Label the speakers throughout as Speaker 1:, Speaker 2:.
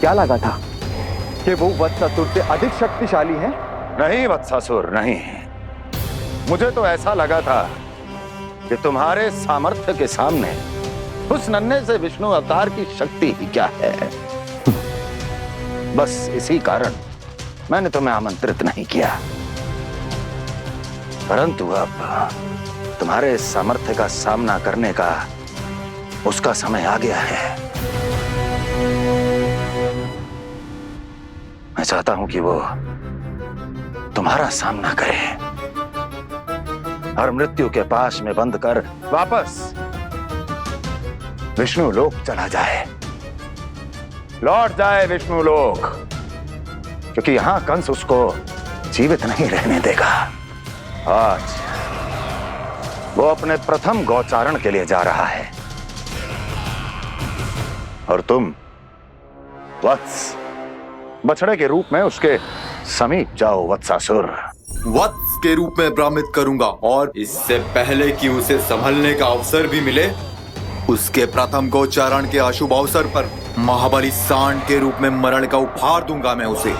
Speaker 1: क्या लगा था कि वो वत्सासुर से अधिक शक्तिशाली हैं?
Speaker 2: नहीं वत्सासुर, नहीं। मुझे तो ऐसा लगा था कि तुम्हारे सामर्थ्य के सामने उस नन्हे से विष्णु अवतार की शक्ति ही क्या है। बस इसी कारण मैंने तुम्हें आमंत्रित नहीं किया। परंतु अब तुम्हारे सामर्थ्य का सामना करने का उसका समय आ गया है। मैं चाहता हूं कि वो तुम्हारा सामना करे और मृत्यु के पाश में बंद कर वापस विष्णु लोक चला जाए, लौट जाए विष्णु लोक, क्योंकि यहां कंस उसको जीवित नहीं रहने देगा। आज वो अपने प्रथम गौचारण के लिए जा रहा है और तुम वत्स बछड़े के रूप में उसके समीप जाओ वत्सासुर।
Speaker 3: वत्स के रूप में भ्रमित करूंगा और इससे पहले कि उसे संभलने का अवसर भी मिले, उसके प्रथम गोचारण के अशुभ अवसर पर महाबली सांड के रूप में मरण का उपहार दूंगा मैं उसे।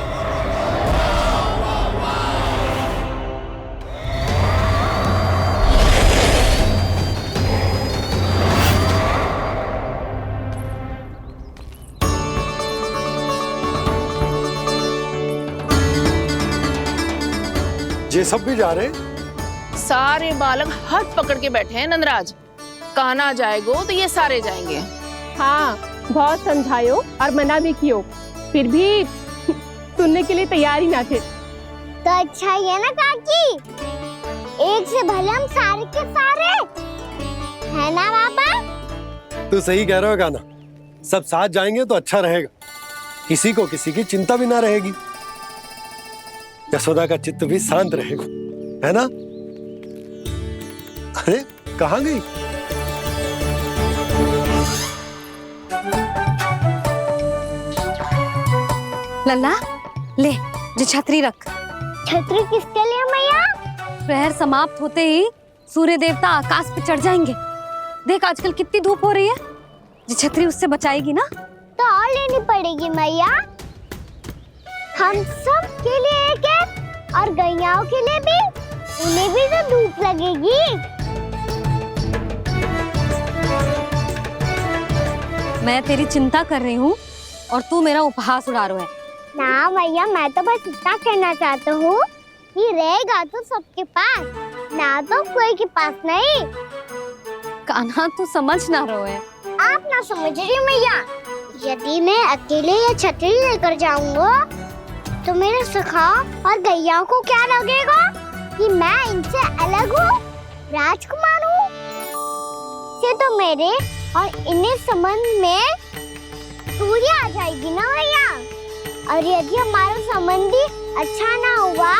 Speaker 4: ये सब भी जा रहे?
Speaker 5: सारे बालक हाथ पकड़ के बैठे हैं नंदराज। कान्हा जाएगो तो ये सारे जाएंगे।
Speaker 6: हाँ, बहुत समझायो और मना भी कियो, फिर भी सुनने के लिए तैयार ही ना थे।
Speaker 7: तो अच्छा ही है ना काकी, एक से भले हम सारे के सारे, है ना बाबा?
Speaker 4: तू सही कह रहा हो कान्हा, सब साथ जाएंगे तो अच्छा रहेगा, किसी को किसी की चिंता भी ना रहेगी, यशोदा का चित्त भी शांत रहेगा, है ना? अरे कहाँ गई?
Speaker 8: लल्ला ले, जो छतरी रख।
Speaker 7: छतरी किसके लिए मैया?
Speaker 8: प्रहर समाप्त होते ही सूर्य देवता आकाश पे चढ़ जाएंगे। देख आजकल कितनी धूप हो रही है, जो छतरी उससे बचाएगी ना।
Speaker 7: तो और लेनी पड़ेगी मैया, हम सब के लिए एक एक और गैयाओं के लिए भी, उन्हें भी तो धूप लगेगी।
Speaker 8: मैं तेरी चिंता कर रही हूँ और तू मेरा उपहास उड़ा रहा है।
Speaker 7: ना भैया, मैं तो बस इतना कहना चाहता हूँ कि रहेगा तो सबके पास, ना तो कोई के पास नहीं।
Speaker 8: कान्हा तू समझ ना रहो है।
Speaker 7: आप ना समझ रही मैया, यदि मैं अकेले ये छतरी लेकर जाऊंगा तो मेरे सखा और गैयाओं को क्या लगेगा कि मैं इनसे अलग हूँ, राजकुमार हूँ। से तो मेरे और इन्हें संबंध में दूरी आ जाएगी ना भैया। और यदि हमारा संबंध ही अच्छा ना हुआ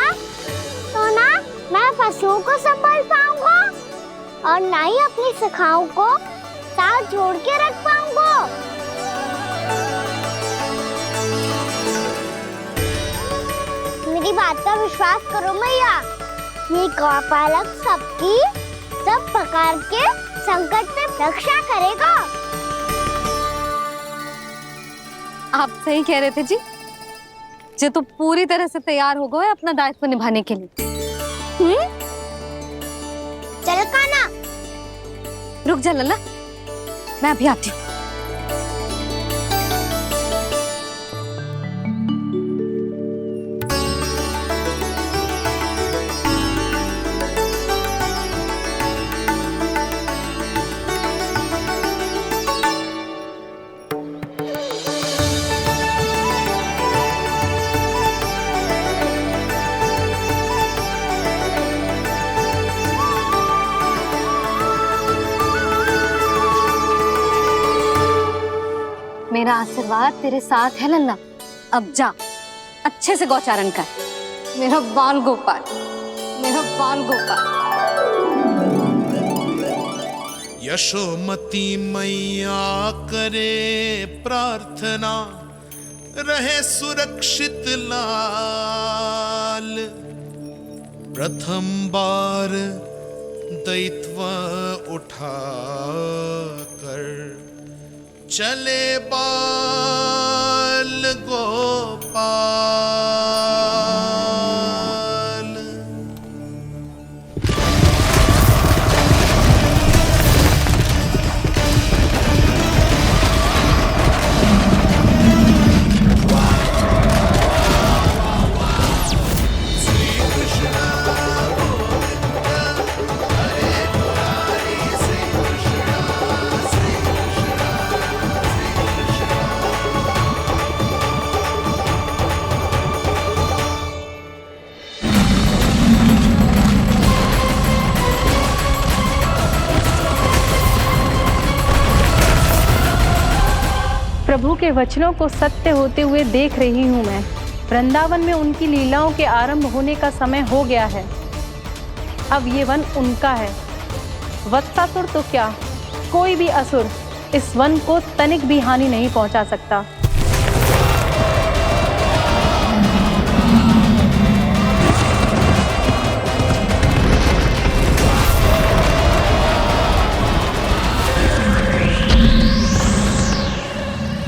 Speaker 7: तो ना मैं पशुओं को संभाल पाऊंगा और ना ही अपनी सखाओं को साथ जोड़ के रख पाऊंगा। मेरी बात का विश्वास करो मैया, ये गौपालक सबकी सब प्रकार के संकट से रक्षा करेगा।
Speaker 8: आप सही कह रहे थे जी, जो तो पूरी तरह से तैयार हो गए अपना दायित्व निभाने के लिए।
Speaker 7: चल कान्हा।
Speaker 8: रुक जा लल्ला, मैं अभी आती हूँ। मेरा आशीर्वाद तेरे साथ है लल्ला। अब जा, अच्छे से गौचारण कर। मेरा बाल गोपाल, मेरा बाल गोपाल।
Speaker 9: यशोमती मैया करे प्रार्थना, रहे सुरक्षित लाल। प्रथम बार दैत्व उठा कर चले बाल गोपाल।
Speaker 6: प्रभु के वचनों को सत्य होते हुए देख रही हूँ मैं। वृंदावन में उनकी लीलाओं के आरंभ होने का समय हो गया है। अब ये वन उनका है। वत्सासुर तो क्या, कोई भी असुर इस वन को तनिक भी हानि नहीं पहुंचा सकता।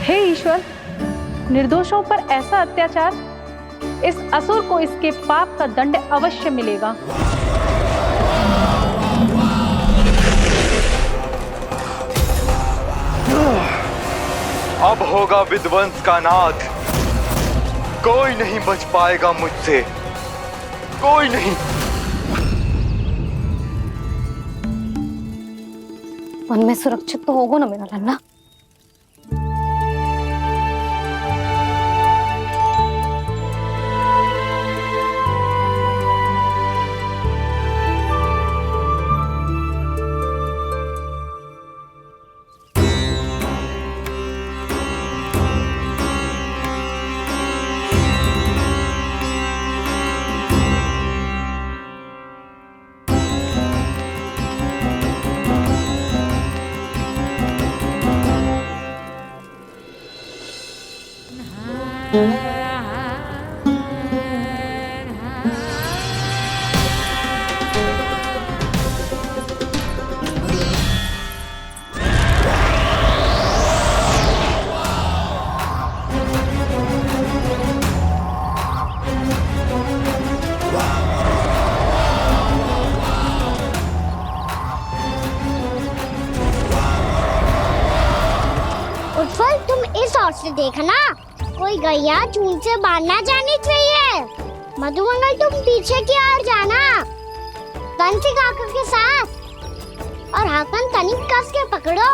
Speaker 6: हे ईश्वर, निर्दोषों पर ऐसा अत्याचार, इस असुर को इसके पाप का दंड अवश्य मिलेगा।
Speaker 1: अब होगा विध्वंस का नाद। कोई नहीं बच पाएगा मुझसे, कोई नहीं।
Speaker 8: वन में सुरक्षित तो होगो ना मेरा लल्ला।
Speaker 7: उत्पल, तुम इस ओर से देखना, कोई गैया चून से बाहर ना जानी चाहिए। मधुमंगल, तुम पीछे की ओर जाना, कंसी काका के साथ, और हाकन तनिक कस के पकड़ो,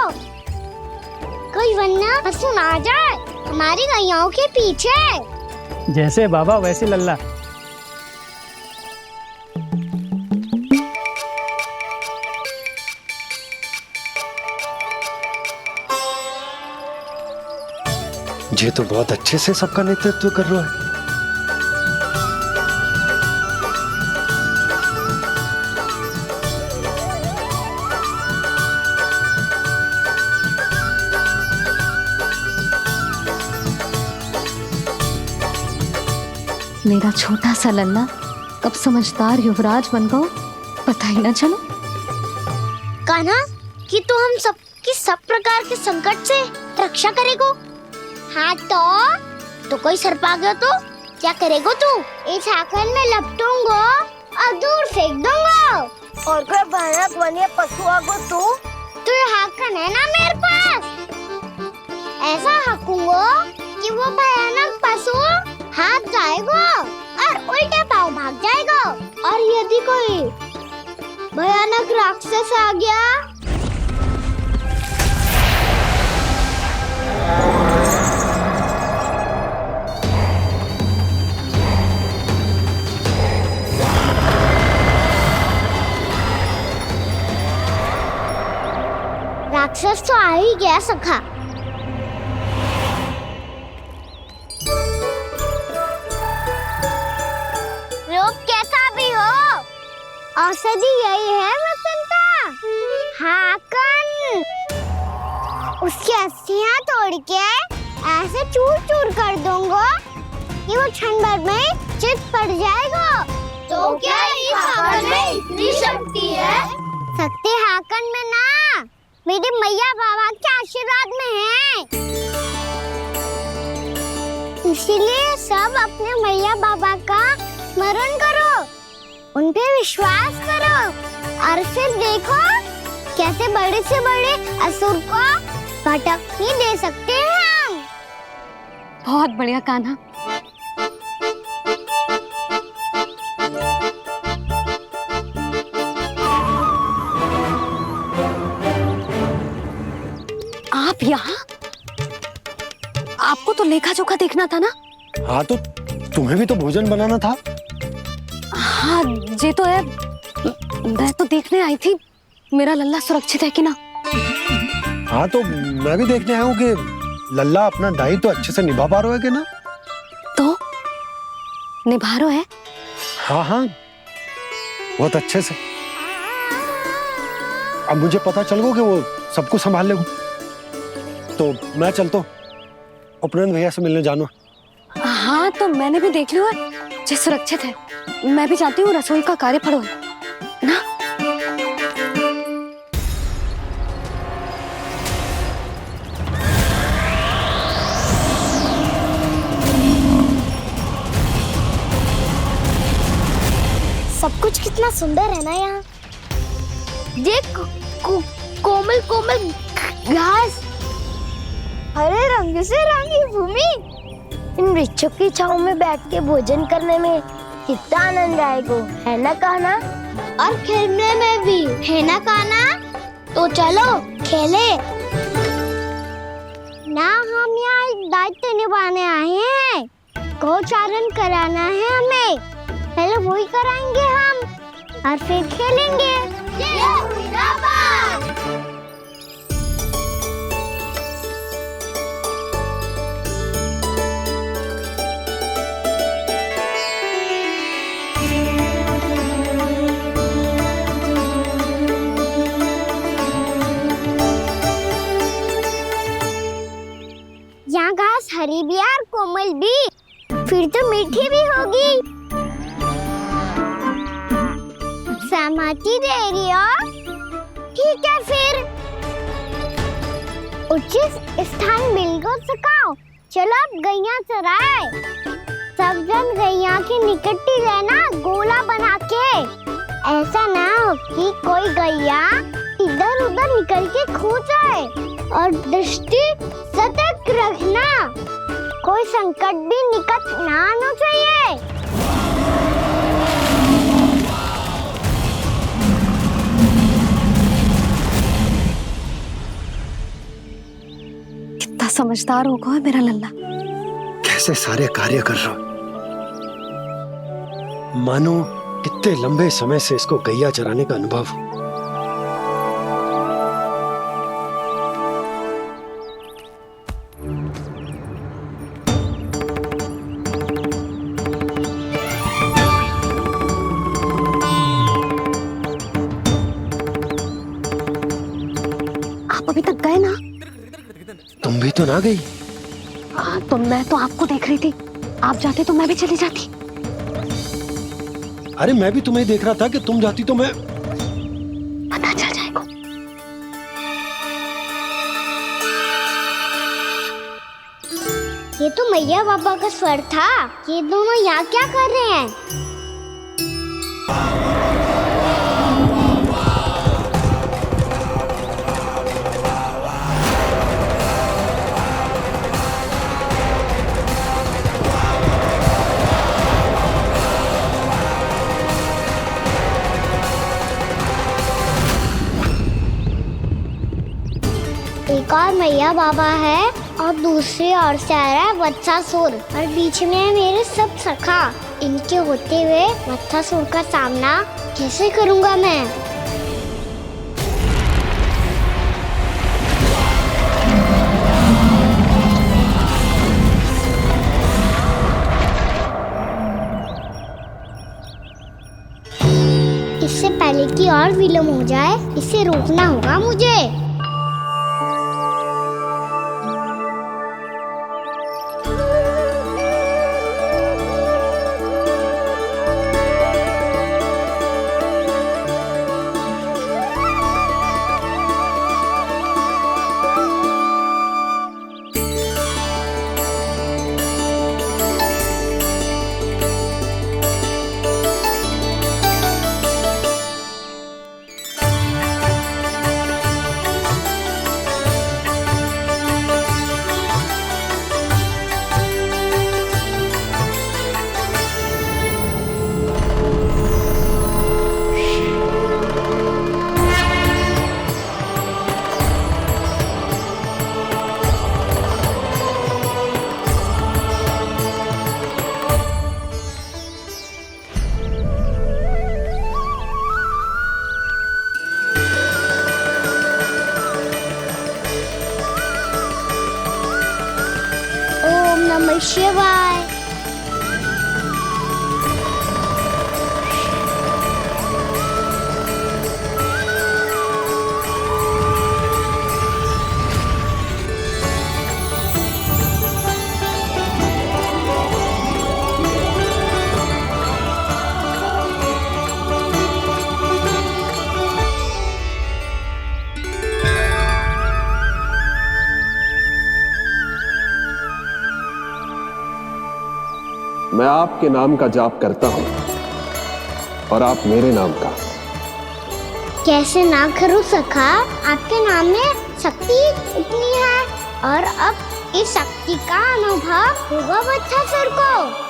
Speaker 7: कोई वरना पशु ना जाए हमारी गैयाओं के पीछे।
Speaker 10: जैसे बाबा वैसे लल्ला।
Speaker 4: ये तो बहुत अच्छे से सबका नेतृत्व कर रहा है।
Speaker 8: मेरा छोटा सा लल्ला कब समझदार युवराज बन गो पता ही ना चलो।
Speaker 7: कान्हा, कि तू हम सबकी सब प्रकार के संकट से रक्षा करेगो। हाँ तो कोई सर्प आ गया तो क्या करेगो तू? इस हाकन में लपटूंगा और दूर फेंक दूंगा। और कोई भयानक वन्य पशु आगो तो ये हाकन है ना मेरे पास, ऐसा हाकूंगा कि वो भयानक पशु हाथ जाएगा और उल्टे पांव भाग जाएगा। और यदि कोई भयानक राक्षस आ गया राक्षस तो आ ही गया सखा। लोग कैसा भी हो, औषधि यही है वसंता। हाकन उसकी अस्थियां तोड़ के ऐसे चूर चूर कर दूंगा कि वो क्षण भर में चित पड़ जाएगा। तो क्या इस हाकन में इतनी शक्ति है? शक्ति हाकन में ना, मेरी मैया बाबा के आशीर्वाद में है। इसीलिए सब अपने मैया बाबा का स्मरण करो, उन पे विश्वास करो और फिर देखो कैसे बड़े से बड़े असुर को भटक ही दे सकते हैं हम।
Speaker 8: बहुत बढ़िया कान्हा। आप यहाँ? आपको तो लेखा जोखा देखना था ना?
Speaker 4: हाँ तो तुम्हें भी तो भोजन बनाना था।
Speaker 8: हाँ ये तो है, मैं तो देखने आई थी मेरा लल्ला सुरक्षित है कि ना।
Speaker 4: हाँ तो मैं भी देखने आया हूँ कि लल्ला अपना दायित्व तो अच्छे से निभा पा रहा है कि ना।
Speaker 8: तो निभा रहा है?
Speaker 4: हाँ हाँ बहुत अच्छे से। अब मुझे पता चल गया कि वो सब कुछ संभाल लेगा, तो मैं चलता हूँ, उपनंद भैया से मिलने जाना।
Speaker 8: हाँ तो मैंने भी देख लिया जो सुरक्षित है। मैं भी चाहती हूँ रसोई का कार्य पड़ो ना।
Speaker 7: सब कुछ कितना सुंदर है ना यहाँ। देख कोमल कोमल घास, हरे रंग से रंगी भूमि, इन वृक्षों की छांव में बैठ के भोजन करने में कितना आनंद आएगा, है ना कान्हा? और खेलने में भी, है ना कान्हा? तो चलो खेले ना। हम यहाँ एक दायित्व निभाने आए हैं, गोचारण कराना है हमें। पहले वही कराएंगे हम और फिर खेलेंगे। यहाँ घास हरी भी और कोमल भी, फिर तो मीठी भी होगी। सहमति दे रही हो? ठीक है फिर उचित स्थान बिल्कुल सुखाओ। चलो अब गैया चराए। सब जन गैया के निकट ही रहना, गोला बना के। ऐसा ना हो कि कोई गैया इधर उधर निकल के खो जाए। और दृष्टि सतर्क रखना, कोई संकट भी निकट ना आना चाहिए।
Speaker 8: कितना समझदार होगा है मेरा लल्ला।
Speaker 4: कैसे सारे कार्य कर रहा, मानो कितने लंबे समय से इसको गैया चराने का अनुभव हो।
Speaker 8: आप अभी तक गए ना?
Speaker 4: तुम भी तो ना गई।
Speaker 8: तो मैं तो आपको देख रही थी, आप जाते तो मैं भी चली जाती।
Speaker 4: अरे मैं भी तुम्हें देख रहा था कि तुम जाती तो मैं।
Speaker 8: पता चल जाएगा।
Speaker 7: ये तो मैया बाबा का स्वर था। ये दोनों यहाँ क्या कर रहे हैं? एक और मैया बाबा है और दूसरी ओर से आ रहा है वत्सासुर, और बीच में है मेरे सब सखा। इनके होते हुए वत्सासुर का सामना कैसे करूंगा मैं? इससे पहले कि और विलम्ब हो जाए, इसे रोकना होगा मुझे। नमः शिवाय।
Speaker 11: मैं आपके नाम का जाप करता हूं और आप मेरे नाम का।
Speaker 7: कैसे ना करूं सखा, आपके नाम में शक्ति इतनी है और अब इस शक्ति का अनुभव होगा वत्सासुर को।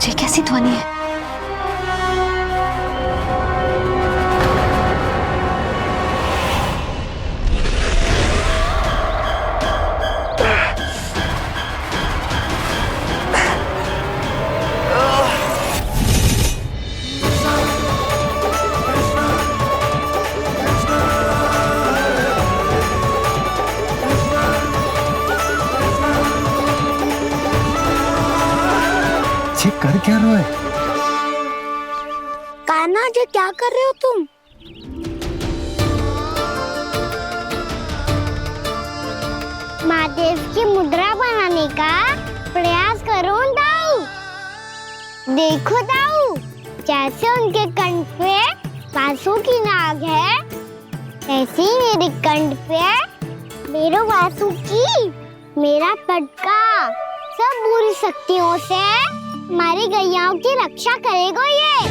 Speaker 8: ये कैसी ध्वनि है?
Speaker 4: ये कर क्या रहे हो?
Speaker 7: कान्हा जी क्या कर रहे हो तुम? महादेव की मुद्रा बनाने का प्रयास करो दाऊ। देखो दाऊ, जैसे उनके कंठ पे वासु की नाग है, ऐसे ही मेरे कंठ पे मेरे वासु की मेरा पटका सब बुरी शक्तियों से हमारी गैयाओं की रक्षा करेगा ये।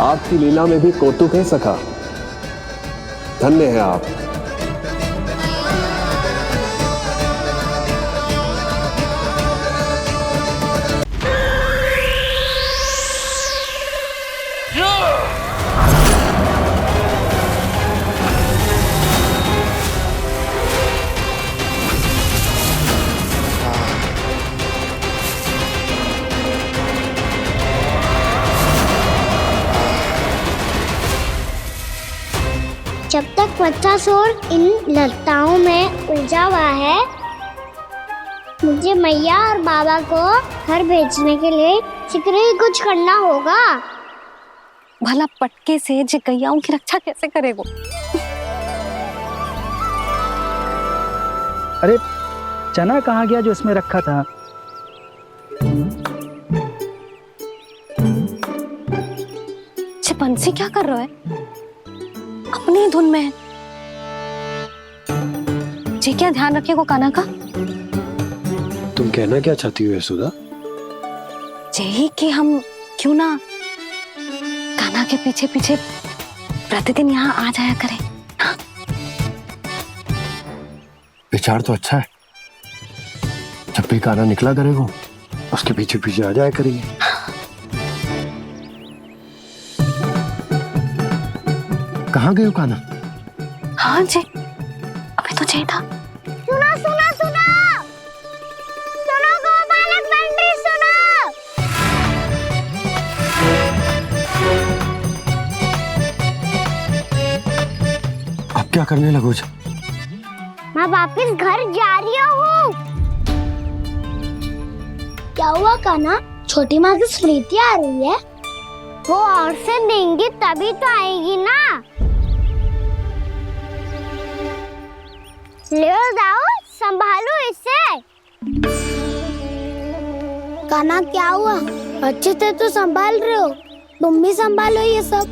Speaker 11: आपकी लीला में भी कौतुक है सखा, धन्य है आप।
Speaker 7: जब तक वत्सासुर इन लताओं में उलझा हुआ है, मुझे मैया और बाबा को घर भेजने के लिए शीघ्र ही कुछ करना होगा।
Speaker 8: भला पटके से जे गैयाओं की रक्षा कैसे करेगो?
Speaker 10: अरे चना कहाँ गया जो इसमें रखा था?
Speaker 8: बंसी क्या कर रहा है? अपनी धुन में है। जी क्या ध्यान रखिएगा कान्हा का।
Speaker 4: तुम कहना क्या चाहती हो यशोदा?
Speaker 8: यही कि हम क्यों ना कान्हा के पीछे पीछे प्रतिदिन यहाँ आ जाया करें। हाँ?
Speaker 4: विचार तो अच्छा है। जब भी कान्हा निकला करेगा उसके पीछे पीछे आ जाया करेंगे। कहाँ गए हो कान्हा?
Speaker 8: हाँ जी, अभी तो चाहिए था।
Speaker 7: सुनो सुनो सुनो सुनो गोपालक बंटी सुनो।
Speaker 4: अब क्या करने लगो?
Speaker 7: मैं वापस घर जा रही हूँ। क्या हुआ कान्हा? छोटी माँ की स्मृति आ रही है। वो और से देंगी तभी तो आएगी ना। ले जाओ, संभालो इसे। कान्हा क्या हुआ? अच्छे से तो संभाल रहे हो, तुम भी संभालो ये सब।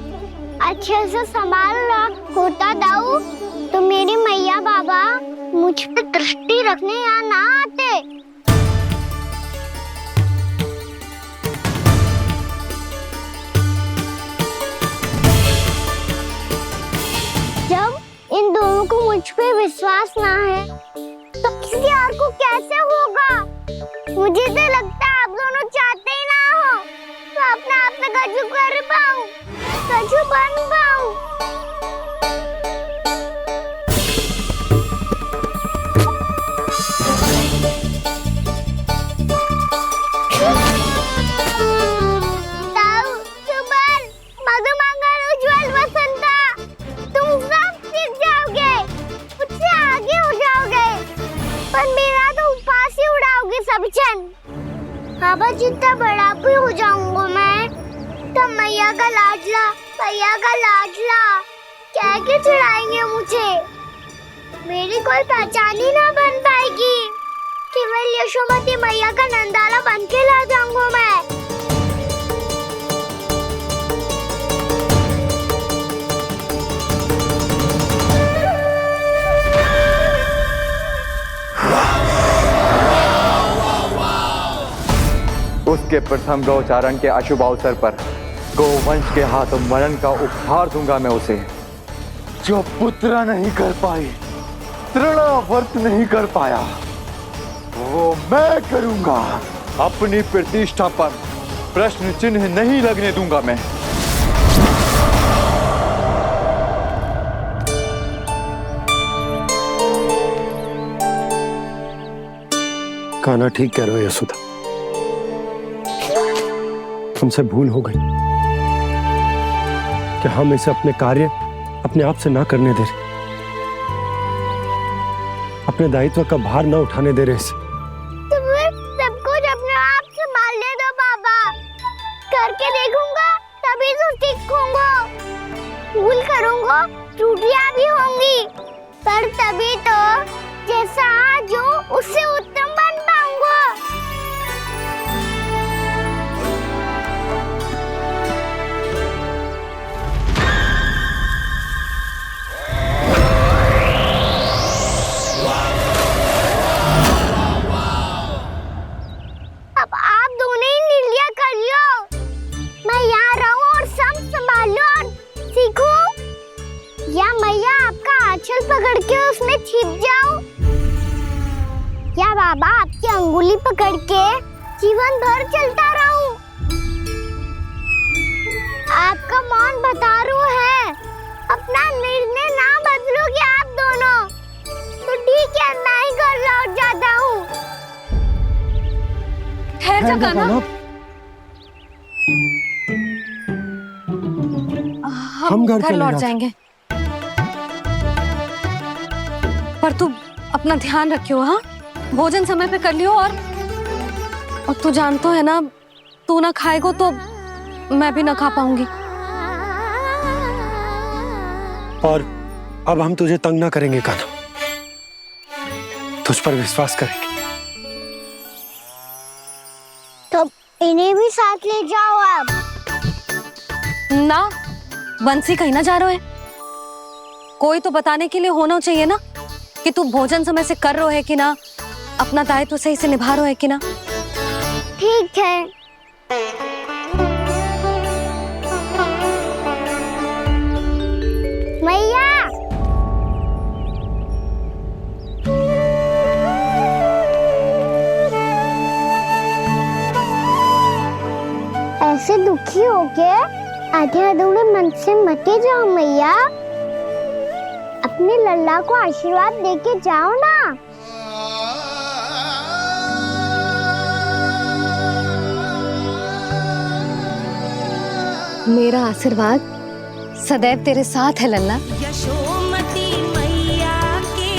Speaker 7: अच्छे से संभालना होता दाऊ तो मेरी मैया मुझ पे दृष्टि रखने यहाँ ना आते। जब इन दोनों को मुझ पे विश्वास ना है तो किसी और को कैसे होगा? मुझे तो लगता है आप दोनों चाहते ही ना हो तो अपने आप से गजू कर पाऊं, गजू बन पाऊं। बाबा जितना बड़ा भी हो जाऊंगा मैं तो मैया का लाडला, भैया का लाडला क्या के चढ़ाएंगे मुझे। मेरी कोई पहचान ही ना बन पाएगी। केवल यशोमती मैया का नंदाला बन के ला जाऊंगा मैं।
Speaker 1: उसके प्रथम गौचारण के अशुभ अवसर पर गोवंश के हाथों मरण का उपहार दूंगा मैं उसे। जो पुत्र नहीं कर पाई, तृणावर्त नहीं कर पाया, वो मैं करूंगा। अपनी प्रतिष्ठा पर प्रश्न चिन्ह नहीं लगने दूंगा मैं।
Speaker 4: कान्हा ठीक कह रहे हो यशोदा, हमसे भूल हो गई कि हम इसे अपने कार्य अपने आप से ना करने दे रहे, अपने दायित्व का भार ना उठाने दे रहे इसे।
Speaker 7: तो फिर सब कुछ अपने आप से संभालने दो बाबा, करके देखूंगा तभी तो सीखूंगा। भूल करूंगा, त्रुटियां भी होंगी, पर तभी तो जैसा आज हूँ उससे उत्तम बन पाऊंगा। अब आप दोनों ही निर्णय कर लो, मैं यहाँ रहूं और सब संभालूं और सीखूं, या मैया आपका आंचल पकड़ के उसमें छिप जाऊं, या बाबा आपकी अंगुली पकड़ के जीवन भर चलता रहूं। आपका मौन बतारू है, अपना निर्णय ना बदलोगे आप दोनों तो ठीक है, मैं ही घर लौट जाता हूँ।
Speaker 8: ठहर जा कान्हा, हम घर लौट जाएंगे, पर तू अपना ध्यान रखियो। हाँ, भोजन समय पे कर लियो। और तू जानतो है ना, तू ना खाएगो तो मैं भी ना खा पाऊंगी।
Speaker 4: और अब हम तुझे तंग ना करेंगे कान्हा, तुझ पर विश्वास करेंगे।
Speaker 7: तो इन्हें भी साथ ले जाओ अब।
Speaker 8: ना, बंसी कहीं ना जा रहे है, कोई तो बताने के लिए होना चाहिए ना कि तू भोजन समय से कर रहे है कि ना, अपना दायित्व सही से निभा रहे है कि ना।
Speaker 7: ठीक है। मैया, ऐसे दुखी हो के आधे अधूरे मन से मत जाओ मैया, अपने लल्ला को आशीर्वाद देके जाओ ना।
Speaker 8: मेरा आशीर्वाद सदैव तेरे साथ है लल्ला।
Speaker 12: यशोमती मैया के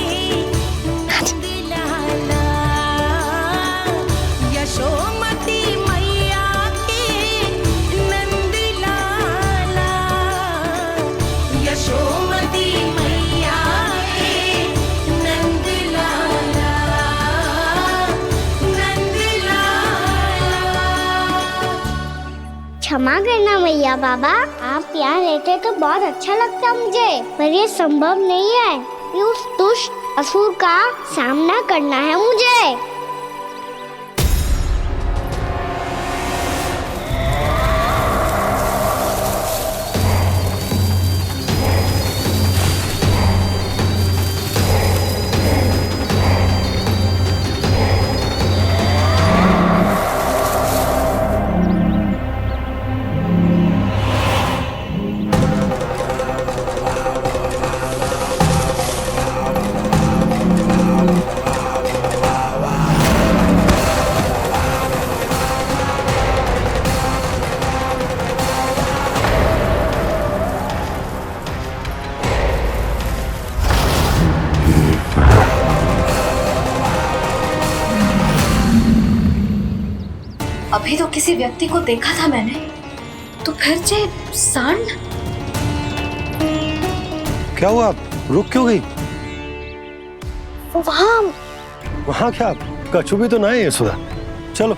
Speaker 12: नंद लाला, यशोमती मैया के नंद लाला, यशोमती मैया के नंद लाला, नंद लाला।
Speaker 7: क्षमा करना मैया बाबा, आप यहाँ रहते तो बहुत अच्छा लगता मुझे, पर ये संभव नहीं है। ये उस दुष्ट उस असुर का सामना करना है मुझे।
Speaker 8: अभी तो किसी व्यक्ति को देखा था मैंने, तो फिर जे सांड।
Speaker 4: क्या हुआ, रुक क्यों गई? वहाँ क्या कछु भी तो ना है यशोदा। चलो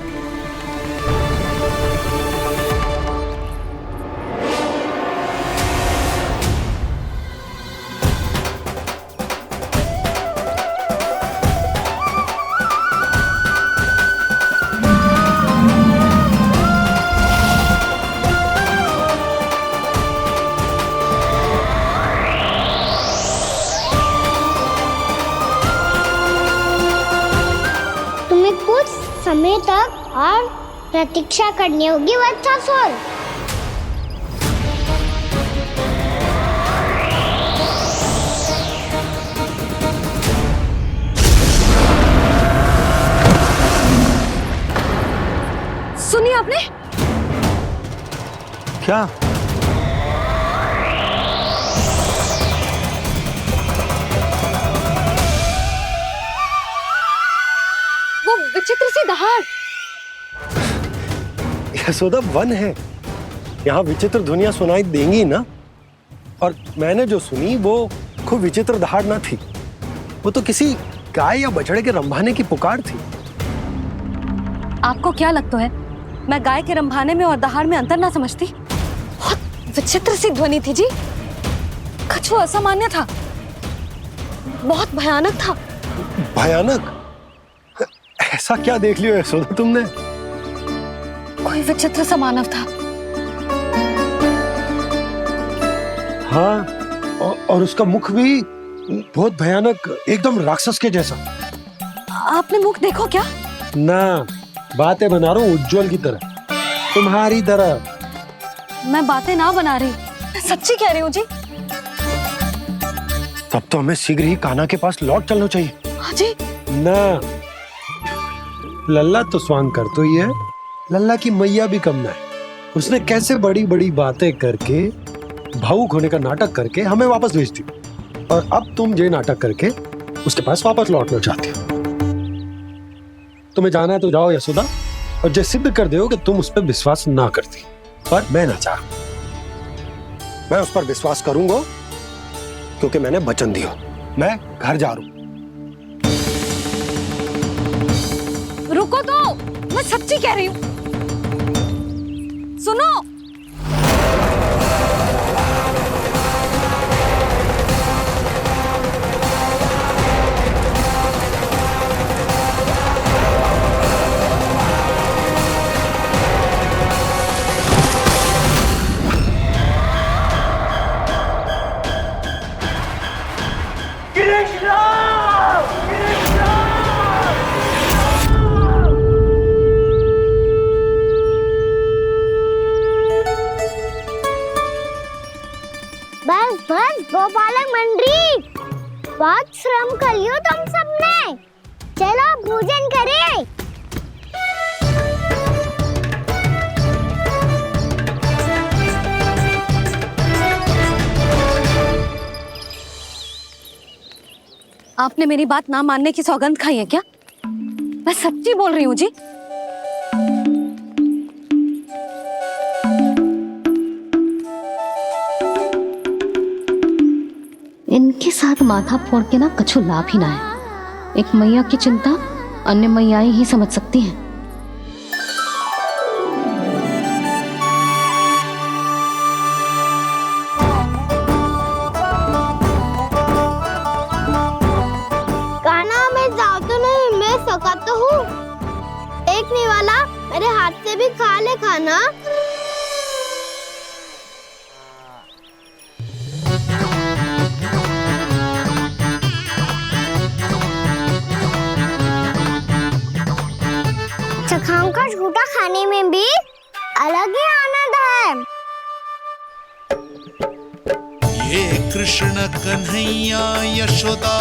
Speaker 7: कुछ समय तक और प्रतीक्षा करनी होगी वत्सासुर।
Speaker 8: सुनिए आपने
Speaker 4: क्या?
Speaker 8: वो विचित्र सी दहाड़।
Speaker 4: यशोदा वन है, यहाँ विचित्र ध्वनियां सुनाई देंगी ना। और मैंने जो सुनी वो खूब विचित्र दहाड़ ना थी, वो तो किसी गाय या बछड़े के रंभाने की पुकार थी।
Speaker 8: आपको क्या लगता है मैं गाय के रंभाने में और दहाड़ में अंतर ना समझती? बहुत विचित्र सी ध्वनि थी जी, कछु असामान्य था, बहुत भयानक था।
Speaker 4: भयानक? ऐसा क्या देख लियो यशोदा तुमने?
Speaker 8: कोई विचित्र सा मानव था।
Speaker 4: हाँ, और उसका मुख भी बहुत भयानक, एकदम राक्षस के जैसा।
Speaker 8: आपने मुख देखो क्या?
Speaker 4: ना, बातें बना रहा हूँ उज्जवल की तरह, तुम्हारी तरह।
Speaker 8: मैं बातें ना बना रही, मैं सच्ची कह रही हूँ जी।
Speaker 4: तब तो हमें शीघ्र ही कान्हा के पास लौट चलना चाहिए।
Speaker 8: हाँ जी।
Speaker 4: ना, लल्ला तो स्वांग कर तो ही है, लल्ला की मैया भी कम ना है। उसने कैसे बड़ी बड़ी बातें करके, भावुक होने का नाटक करके हमें वापस भेज दी, और अब तुम ये नाटक करके उसके पास वापस लौटना चाहती हो। तुम्हें जाना है तो जाओ यशोदा, और जो सिद्ध कर दो कि तुम उस पर विश्वास ना करती। पर मैं ना चाह, मैं उस पर विश्वास करूंगा क्योंकि मैंने वचन दिया। मैं घर जा रहा हूं।
Speaker 8: रुको तो, मैं सच्ची कह रही हूँ। सुनो,
Speaker 7: बस बस गोपालक मंडली, बहुत श्रम कर लियो तुम सबने। चलो भोजन करें।
Speaker 8: आपने मेरी बात ना मानने की सौगंध खाई है क्या? मैं सच्ची बोल रही हूँ जी। इनके साथ माथा फोड़ के ना कछु लाभ ही ना है। एक मैया की चिंता अन्य मैयाएं ही समझ सकती हैं।
Speaker 7: तो हूँ। एक नहीं वाला मेरे हाथ से भी खा ले खाना। सखाओं का झूठा खाने में भी अलग ही आनंद है।
Speaker 9: ये कृष्ण कन्हैया यशोदा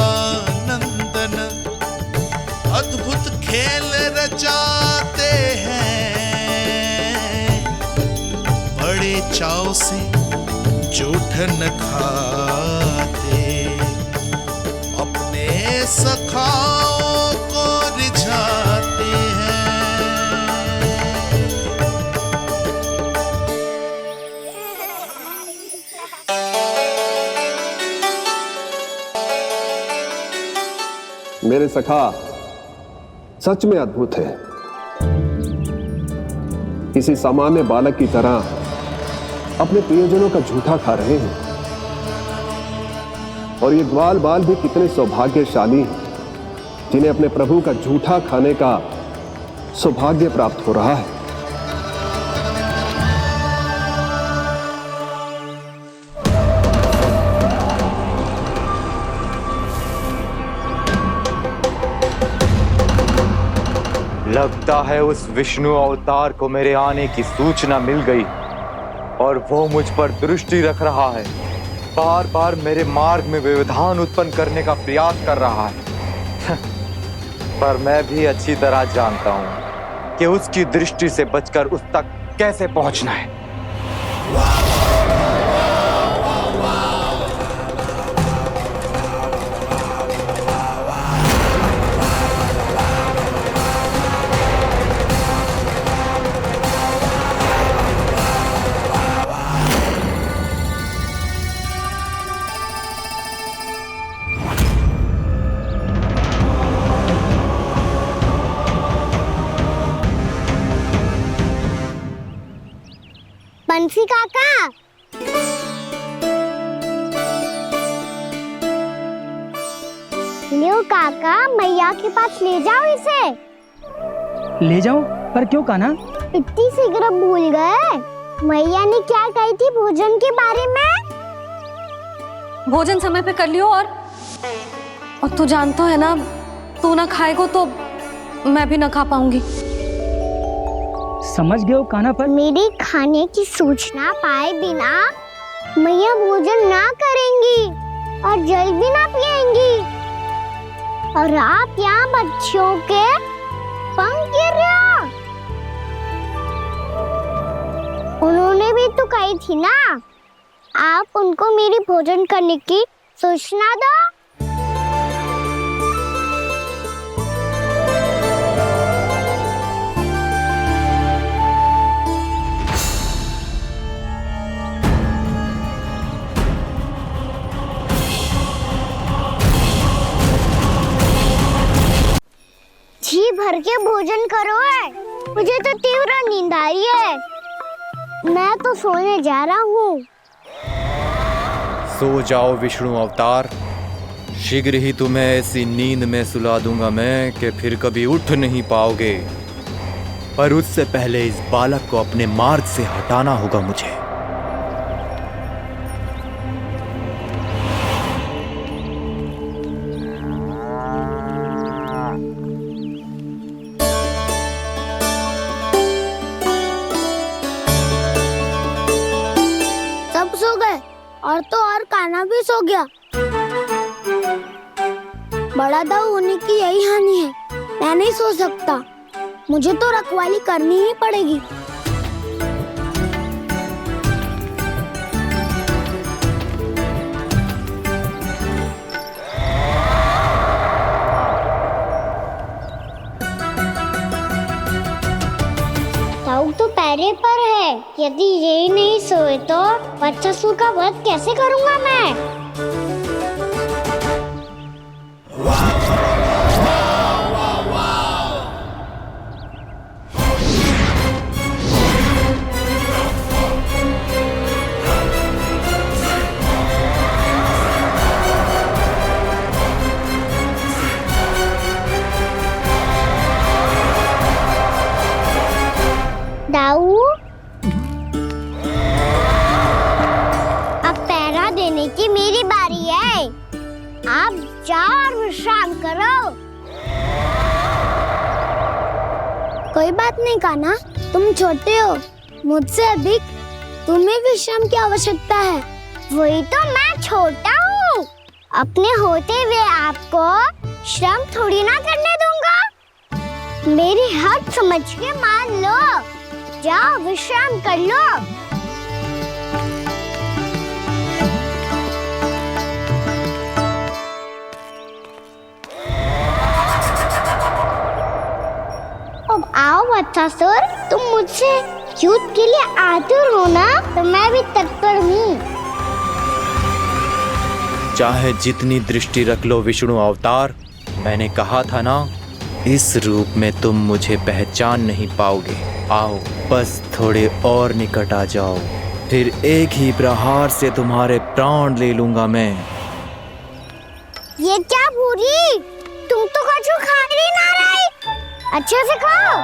Speaker 9: नंदन अद्भुत खेल रचाते हैं, बड़े चाव से जूठन खाते, अपने सखाओं को रिझाते हैं।
Speaker 11: मेरे सखा सच में अद्भुत है। किसी सामान्य बालक की तरह अपने प्रियजनों का झूठा खा रहे हैं। और ये ग्वाल बाल भी कितने सौभाग्यशाली हैं जिन्हें अपने प्रभु का झूठा खाने का सौभाग्य प्राप्त हो रहा है।
Speaker 1: लगता है उस विष्णु अवतार को मेरे आने की सूचना मिल गई और वो मुझ पर दृष्टि रख रहा है। बार बार मेरे मार्ग में व्यवधान उत्पन्न करने का प्रयास कर रहा है। पर मैं भी अच्छी तरह जानता हूं कि उसकी दृष्टि से बचकर उस तक कैसे पहुंचना है।
Speaker 7: बंसी काका, लियो काका, मैया के पास ले जाओ इसे।
Speaker 10: ले जाओ? पर क्यों कान्हा?
Speaker 7: इतनी शीघ्र भूल गए? मैया ने क्या कही थी भोजन के बारे में?
Speaker 8: भोजन समय पे कर लियो। और तू जानता है ना, तू ना खाएगा तो मैं भी ना खा पाऊंगी।
Speaker 10: समझ गए हो कान्हा? पर
Speaker 7: मेरी खाने की सूचना पाए बिना मैया भोजन ना करेंगी और जल भी ना पिएंगी। और आप यहाँ बच्चों के पंख गिर रहे हो। उन्होंने भी तो कही थी ना, आप उनको मेरी भोजन करने की सूचना दो। जी भर के भोजन करो है, मुझे तो तीव्र नींद आई है। मैं तो सोने जा रहा हूँ।
Speaker 3: सो जाओ विष्णु अवतार, शीघ्र ही तुम्हें ऐसी नींद में सुला दूंगा मैं कि फिर कभी उठ नहीं पाओगे। पर उससे पहले इस बालक को अपने मार्ग से हटाना होगा मुझे।
Speaker 7: सब सो गए और तो और कान्हा भी सो गया। बड़ा दाऊ होने की यही हानि है। मैं नहीं सो सकता, मुझे तो रखवाली करनी ही पड़ेगी। दाऊ तो पैरे पर है। यदि यही नहीं सोए तो बच्चासुर का वध कैसे करूंगा मैं? और विश्राम करो। कोई बात नहीं कान्हा, तुम छोटे हो, मुझसे अधिक तुम्हें विश्राम की आवश्यकता है। वही तो मैं छोटा हूँ, अपने होते हुए आपको श्रम थोड़ी ना करने दूंगा। मेरी हद समझ के मान लो, जाओ विश्राम कर लो। अब आओ वत्सासुर, तुम मुझसे युद्ध के लिए आतुर हो ना, तो मैं भी तत्पर हूँ।
Speaker 1: चाहे जितनी दृष्टि रख लो विष्णु अवतार, मैंने कहा था ना, इस रूप में तुम मुझे पहचान नहीं पाओगे। आओ बस थोड़े और निकट आ जाओ, फिर एक ही प्रहार से तुम्हारे प्राण ले लूंगा मैं।
Speaker 7: ये क्या भूरी, तुम तो कछु खा ही ना रही, अच्छे से खाओ।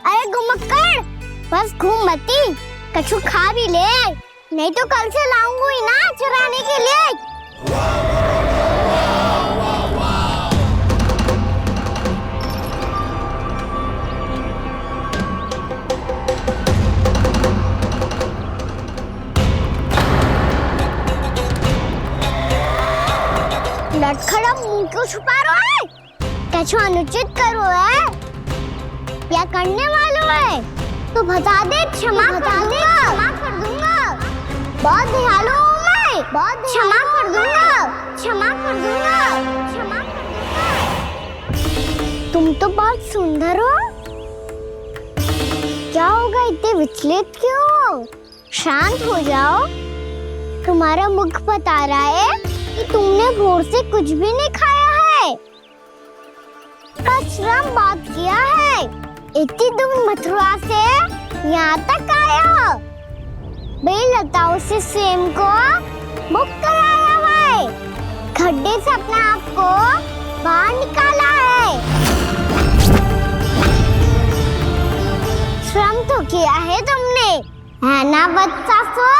Speaker 7: अरे घुमक्कड़, बस घूम मती, कछु खा भी ले, नहीं तो कल से लाऊंगी ही ना चराने के लिए। लटखड़ा मुंह क्यों छुपा रहा है? कछु अनुचित करो है या करने वालों है तो बता दे, क्षमा कर दूंगा। बहुत दयालु हूँ मैं, बहुत क्षमा कर दूंगा। तुम तो बहुत सुंदर हो, क्या होगा, इतने विचलित क्यों हो? शांत हो जाओ, तुम्हारा मुख बता रहा है कि तुमने भोर से कुछ भी नहीं खाया है, श्रम बहुत किया है, इतनी दूर मथुरा से यहाँ तक आया हो, बेलताओं से स्वयं को मुक्त कराया हुआ है, खड्डे से अपने आप को बाहर निकाला है, श्रम तो किया है तुमने, है ना वत्सासुर?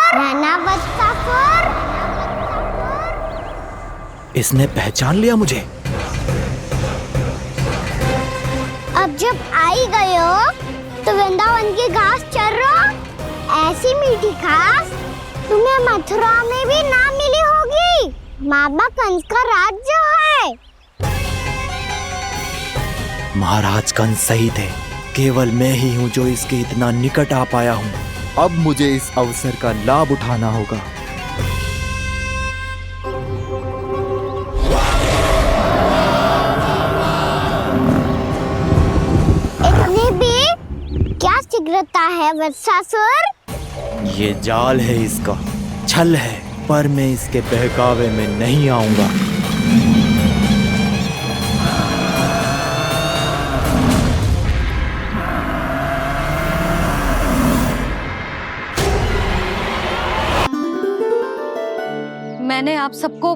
Speaker 1: इसने पहचान लिया मुझे।
Speaker 7: अब जब आई गए हो तो वृंदावन की घास चर रहो, ऐसी मीठी घास तुम्हें मथुरा में भी ना मिली होगी। मामा कंस का राज जो है।
Speaker 1: महाराज कंस सही थे, केवल मैं ही हूँ जो इसके इतना निकट आ पाया हूँ। अब मुझे इस अवसर का लाभ उठाना होगा।
Speaker 7: इतनी भी क्या शीघ्रता है वत्सासुर?
Speaker 1: ये जाल है इसका, छल है, पर मैं इसके बहकावे में नहीं आऊंगा।
Speaker 8: मैंने आप सबको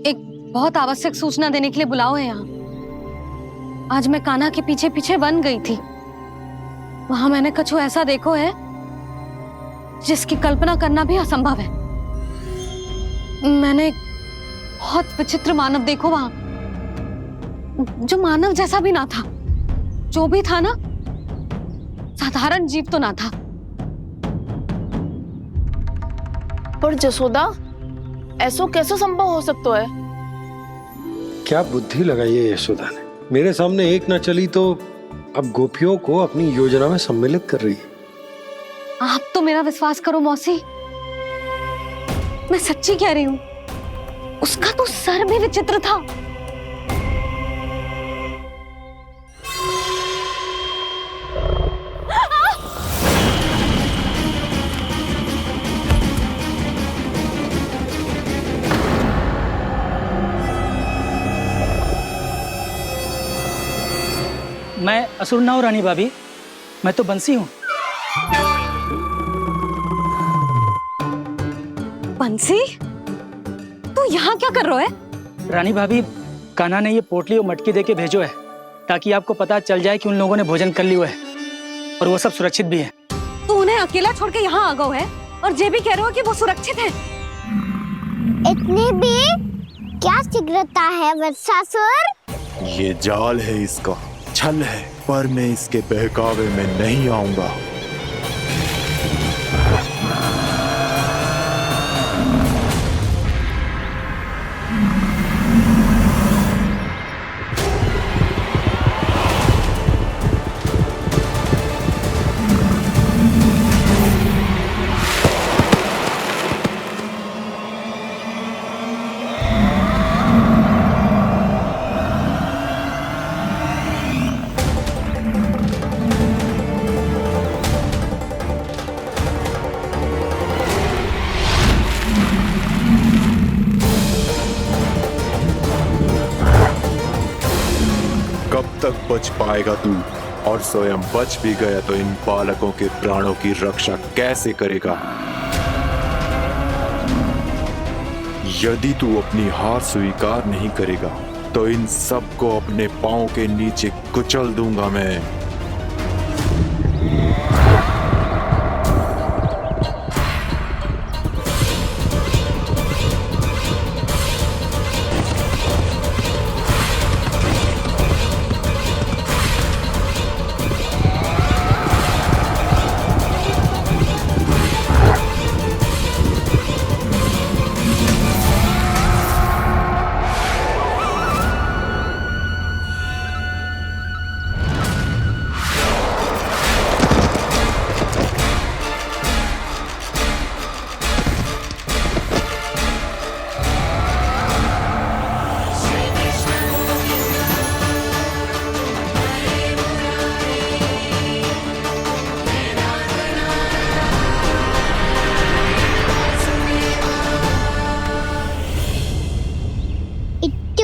Speaker 8: एक बहुत आवश्यक सूचना देने के लिए बुलाओ है यहाँ। आज मैं कान्हा के पीछे पीछे वन गई थी, वहां मैंने कछु ऐसा देखो है जिसकी कल्पना करना भी असंभव है। मैंने बहुत विचित्र मानव देखो वहां, जो मानव जैसा भी ना था, जो भी था ना साधारण जीव तो ना था।
Speaker 5: पर जसोदा, ऐसो कैसे संभव हो सकता है?
Speaker 4: क्या बुद्धि लगाई है यशोदा ने, मेरे सामने एक ना चली तो अब गोपियों को अपनी योजना में सम्मिलित कर रही है।
Speaker 8: आप तो मेरा विश्वास करो मौसी, मैं सच्ची कह रही हूँ, उसका तो सर भी विचित्र था।
Speaker 10: मैं असुर ना हूँ रानी भाभी, मैं तो बंसी हूँ।
Speaker 8: बंसी, तू यहाँ क्या कर रहा है?
Speaker 10: रानी भाभी, कान्हा ने ये पोटली और मटकी देके भेजो है ताकि आपको पता चल जाए कि उन लोगों ने भोजन कर लिया है और वो सब सुरक्षित भी है।
Speaker 8: तू उन्हें अकेला छोड़ के यहाँ आ गया है? और ये भी कह रहे हो कि वो सुरक्षित है।
Speaker 7: इतनी भी क्या शीघ्रता है वत्सासुर?
Speaker 3: ये जाल है, इसका छल है, पर मैं इसके बहकावे में नहीं आऊंगा। कब तक बच पाएगा तू? और स्वयं बच भी गया तो इन बालकों के प्राणों की रक्षा कैसे करेगा? यदि तू अपनी हार स्वीकार नहीं करेगा तो इन सबको अपने पांव के नीचे कुचल दूंगा मैं।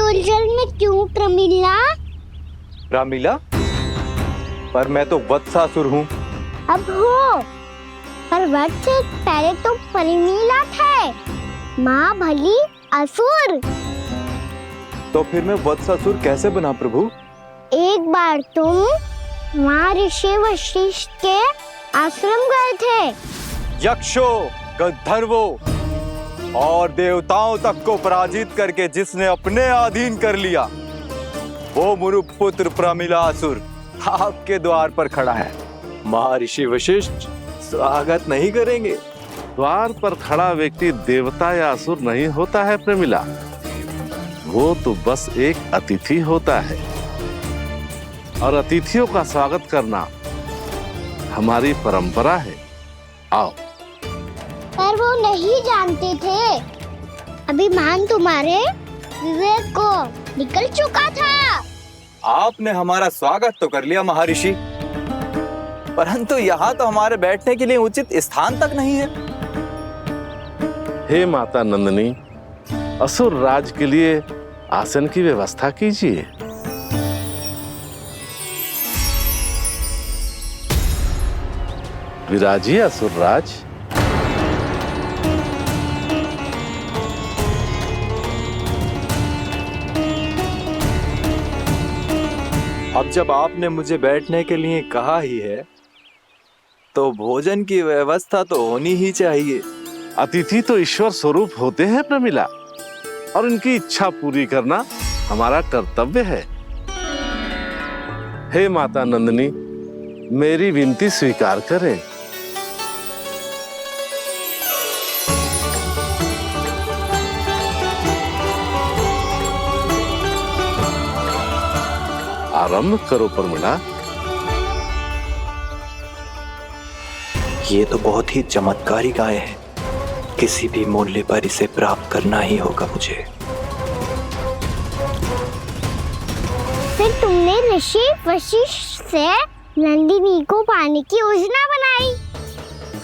Speaker 7: उलझन में क्यों प्रमिला?
Speaker 1: रामीला, पर मैं तो वत्सासुर हूँ।
Speaker 7: अब हो, पर वक्त से पहले तो प्रमिला थे, माँ भली असुर।
Speaker 1: तो फिर मैं वत्सासुर कैसे बना प्रभु?
Speaker 7: एक बार तुम वहाँ ऋषि वशिष्ठ के आश्रम गए थे।
Speaker 1: यक्षों, गंधर्वों और देवताओं तक को पराजित करके जिसने अपने अधीन कर लिया, वो मुरुपुत्र प्रमिलासुर आपके द्वार पर खड़ा है। महर्षि वशिष्ठ स्वागत नहीं करेंगे?
Speaker 13: द्वार पर खड़ा व्यक्ति देवता या असुर नहीं होता है प्रमिला, वो तो बस एक अतिथि होता है और अतिथियों का स्वागत करना हमारी परंपरा है। आओ।
Speaker 7: पर वो नहीं जानते थे, अभिमान तुम्हारे विवेक को निकल चुका था।
Speaker 1: आपने हमारा स्वागत तो कर लिया महर्षि, परंतु यहाँ तो हमारे बैठने के लिए उचित स्थान तक नहीं है।
Speaker 13: हे माता नंदिनी, असुर राज के लिए आसन की व्यवस्था कीजिए। विराजिए असुर राज।
Speaker 1: अब जब आपने मुझे बैठने के लिए कहा ही है, तो भोजन की व्यवस्था तो होनी ही चाहिए।
Speaker 13: अतिथि तो ईश्वर स्वरूप होते हैं प्रमिला, और उनकी इच्छा पूरी करना हमारा कर्तव्य है। हे माता नंदिनी, मेरी विनती स्वीकार करें। आरंभ करो प्रमिला।
Speaker 3: ये तो बहुत ही चमत्कारी गाय है, किसी भी मूल्य पर इसे प्राप्त करना ही होगा मुझे।
Speaker 7: फिर तुमने ऋषि वशिष्ठ से नंदिनी को पाने की योजना बनाई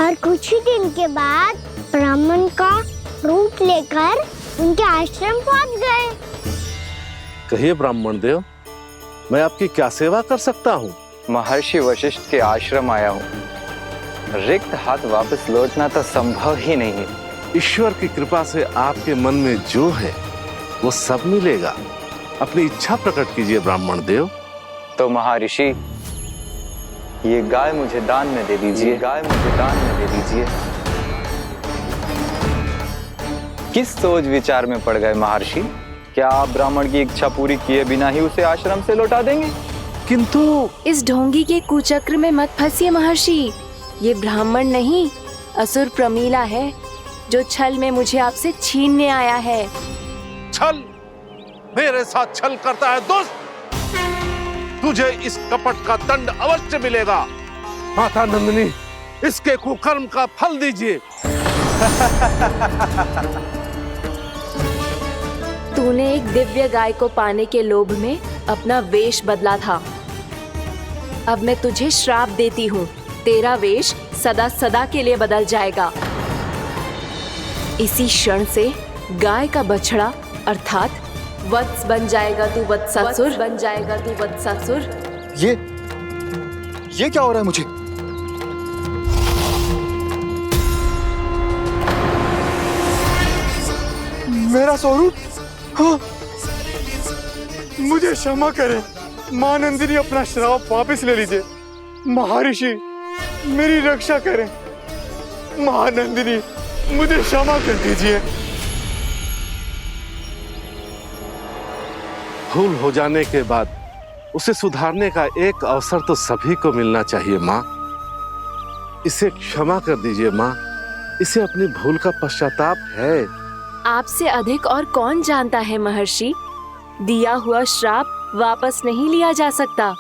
Speaker 7: और कुछ ही दिन के बाद ब्राह्मण का रूप लेकर उनके आश्रम पहुंच गए।
Speaker 13: कहिए ब्राह्मण देव, मैं आपकी क्या सेवा कर सकता हूँ?
Speaker 1: महर्षि वशिष्ठ के आश्रम आया हूँ। रिक्त हाथ वापस लौटना तो संभव ही नहीं है।
Speaker 13: ईश्वर की कृपा से आपके मन में जो है वो सब मिलेगा। अपनी इच्छा प्रकट कीजिए ब्राह्मण देव।
Speaker 1: तो महर्षि, ये गाय मुझे दान में दे दीजिए। गाय मुझे दान में दे दीजिए। किस सोच विचार में पड़ गए महर्षि? क्या आप ब्राह्मण की इच्छा पूरी किए बिना ही उसे आश्रम से लौटा देंगे?
Speaker 14: किंतु इस ढोंगी के कुचक्र में मत फंसिए महर्षि। ये ब्राह्मण नहीं, असुर प्रमीला है, जो छल में मुझे आपसे छीनने आया है।
Speaker 13: छल? मेरे साथ छल करता है दुष्ट? तुझे इस कपट का दंड अवश्य मिलेगा। माता नंदिनी, इसके कुकर्म का फल दीजिए।
Speaker 14: तूने एक दिव्य गाय को पाने के लोभ में अपना वेश बदला था। अब मैं तुझे श्राप देती हूँ, तेरा वेश सदा सदा के लिए बदल जाएगा। इसी क्षण से गाय का बछड़ा अर्थात वत्स बन जाएगा तू वत्सासुर, बन जाएगा तू वत्सासुर।
Speaker 3: ये क्या हो रहा है मुझे? मेरा स्वरूप? हाँ। मुझे क्षमा करें मां नंदिनी, अपना श्राप वापस ले लीजिए। महर्षि मेरी रक्षा करें। मां नंदिनी मुझे क्षमा कर दीजिए।
Speaker 13: भूल हो जाने के बाद उसे सुधारने का एक अवसर तो सभी को मिलना चाहिए माँ। इसे क्षमा कर दीजिए माँ, इसे अपनी भूल का पश्चाताप है।
Speaker 14: आपसे अधिक और कौन जानता है महर्षि, दिया हुआ श्राप वापस नहीं लिया जा सकता।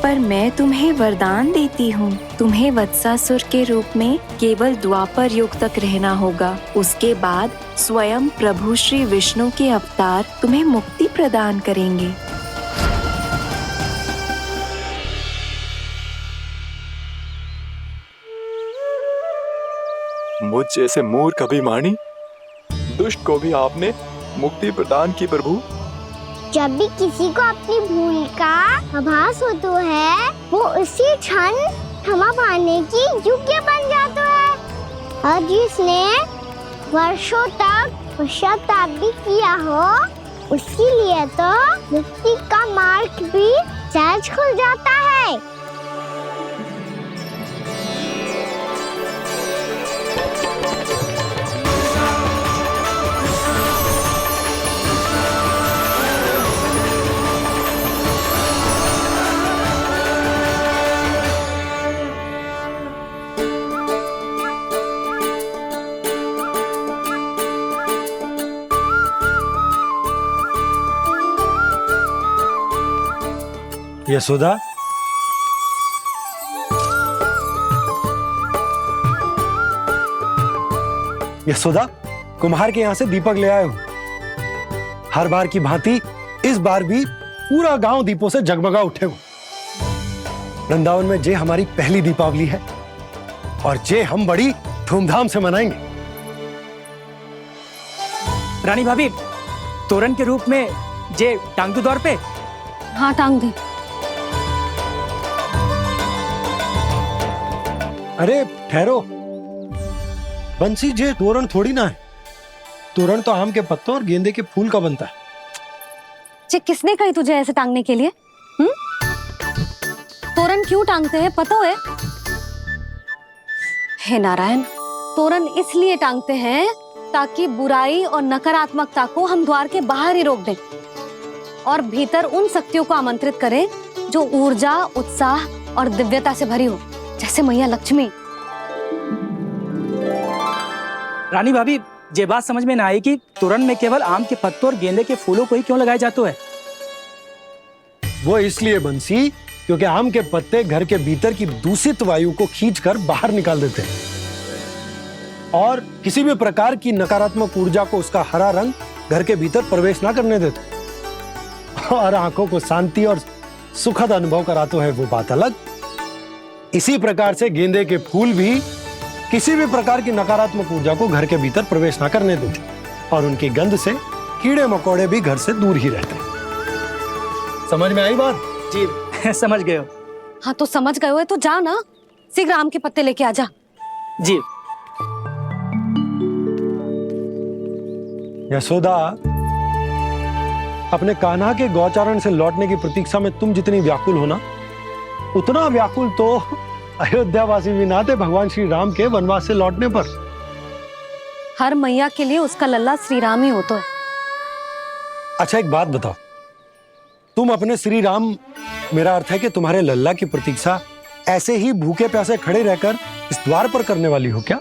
Speaker 14: पर मैं तुम्हें वरदान देती हूँ, तुम्हें वत्सासुर के रूप में केवल द्वापर युग तक रहना होगा। उसके बाद स्वयं प्रभु श्री विष्णु के अवतार तुम्हें मुक्ति प्रदान करेंगे।
Speaker 3: मुझ जैसे मूर्ख अभिमानी दुष्ट को भी आपने मुक्ति प्रदान की प्रभु।
Speaker 7: जब भी किसी को अपनी भूल का आभास होता है, वो उसी क्षण क्षमा पाने की योग्य बन जाता है। और जिसने वर्षों तक पश्चाताप भी किया हो, उसके लिए तो मुक्ति का मार्ग भी सहज खुल जाता है।
Speaker 4: यशोदा, यशोदा, कुम्हार के यहाँ से दीपक ले आए हूं। हर बार की भांति इस बार भी पूरा गांव दीपों से जगमगा उठे हो। वृंदावन में जे हमारी पहली दीपावली है और जे हम बड़ी धूमधाम से मनाएंगे।
Speaker 10: रानी भाभी, तोरण के रूप में जे टांग दो दौर पे।
Speaker 8: हाँ, टांग दे।
Speaker 4: अरे ठहरो, बंसी, जे तोरण थोड़ी ना है। तोरण तो आम के पत्तों और गेंदे के फूल का बनता है।
Speaker 8: जे किसने कही तुझे ऐसे टांगने के लिए? तोरण क्यों टांगते हैं पता है? हे नारायण, तोरण इसलिए टांगते हैं ताकि बुराई और नकारात्मकता को हम द्वार के बाहर ही रोक दें और भीतर उन शक्तियों को आमंत्रित करें जो ऊर्जा, उत्साह और दिव्यता से भरी हो, जैसे मैया लक्ष्मी।
Speaker 10: रानी भाभी, ये बात समझ में ना आई कि तोरण में केवल आम के पत्तों और गेंदे के फूलों को ही क्यों लगाया जाता है?
Speaker 4: वो इसलिए बंसी, क्योंकि आम के पत्ते घर के भीतर की दूषित वायु को खींचकर बाहर निकाल देते हैं और किसी भी प्रकार की नकारात्मक ऊर्जा को उसका हरा रंग घर के भीतर प्रवेश ना करने देते और आंखों को शांति और सुखद अनुभव कराता है, वो बात अलग। इसी प्रकार से गेंदे के फूल भी किसी भी प्रकार की नकारात्मक ऊर्जा को घर के भीतर प्रवेश ना करने देते और उनकी गंध से कीड़े मकोड़े भी घर से दूर ही रहते हैं। समझ में आई बात?
Speaker 10: जी समझ गए हो।
Speaker 8: हाँ तो समझ गए हो तो जा ना, शीघ्र आम के पत्ते लेके आ जा।
Speaker 10: जी।
Speaker 4: यशोदा, अपने कान्हा के गौचारण से लौटने की प्रतीक्षा में तुम जितनी व्याकुल हो ना, उतना व्याकुल तो अयोध्यावासी भी ना थे भगवान श्री राम के वनवास से लौटने पर।
Speaker 8: हर मैया के लिए उसका लल्ला श्री राम ही होता है।
Speaker 4: अच्छा एक बात बताओ, तुम अपने श्री राम, मेरा अर्थ है कि तुम्हारे लल्ला की प्रतीक्षा ऐसे ही भूखे प्यासे खड़े रहकर इस द्वार पर करने वाली हो क्या?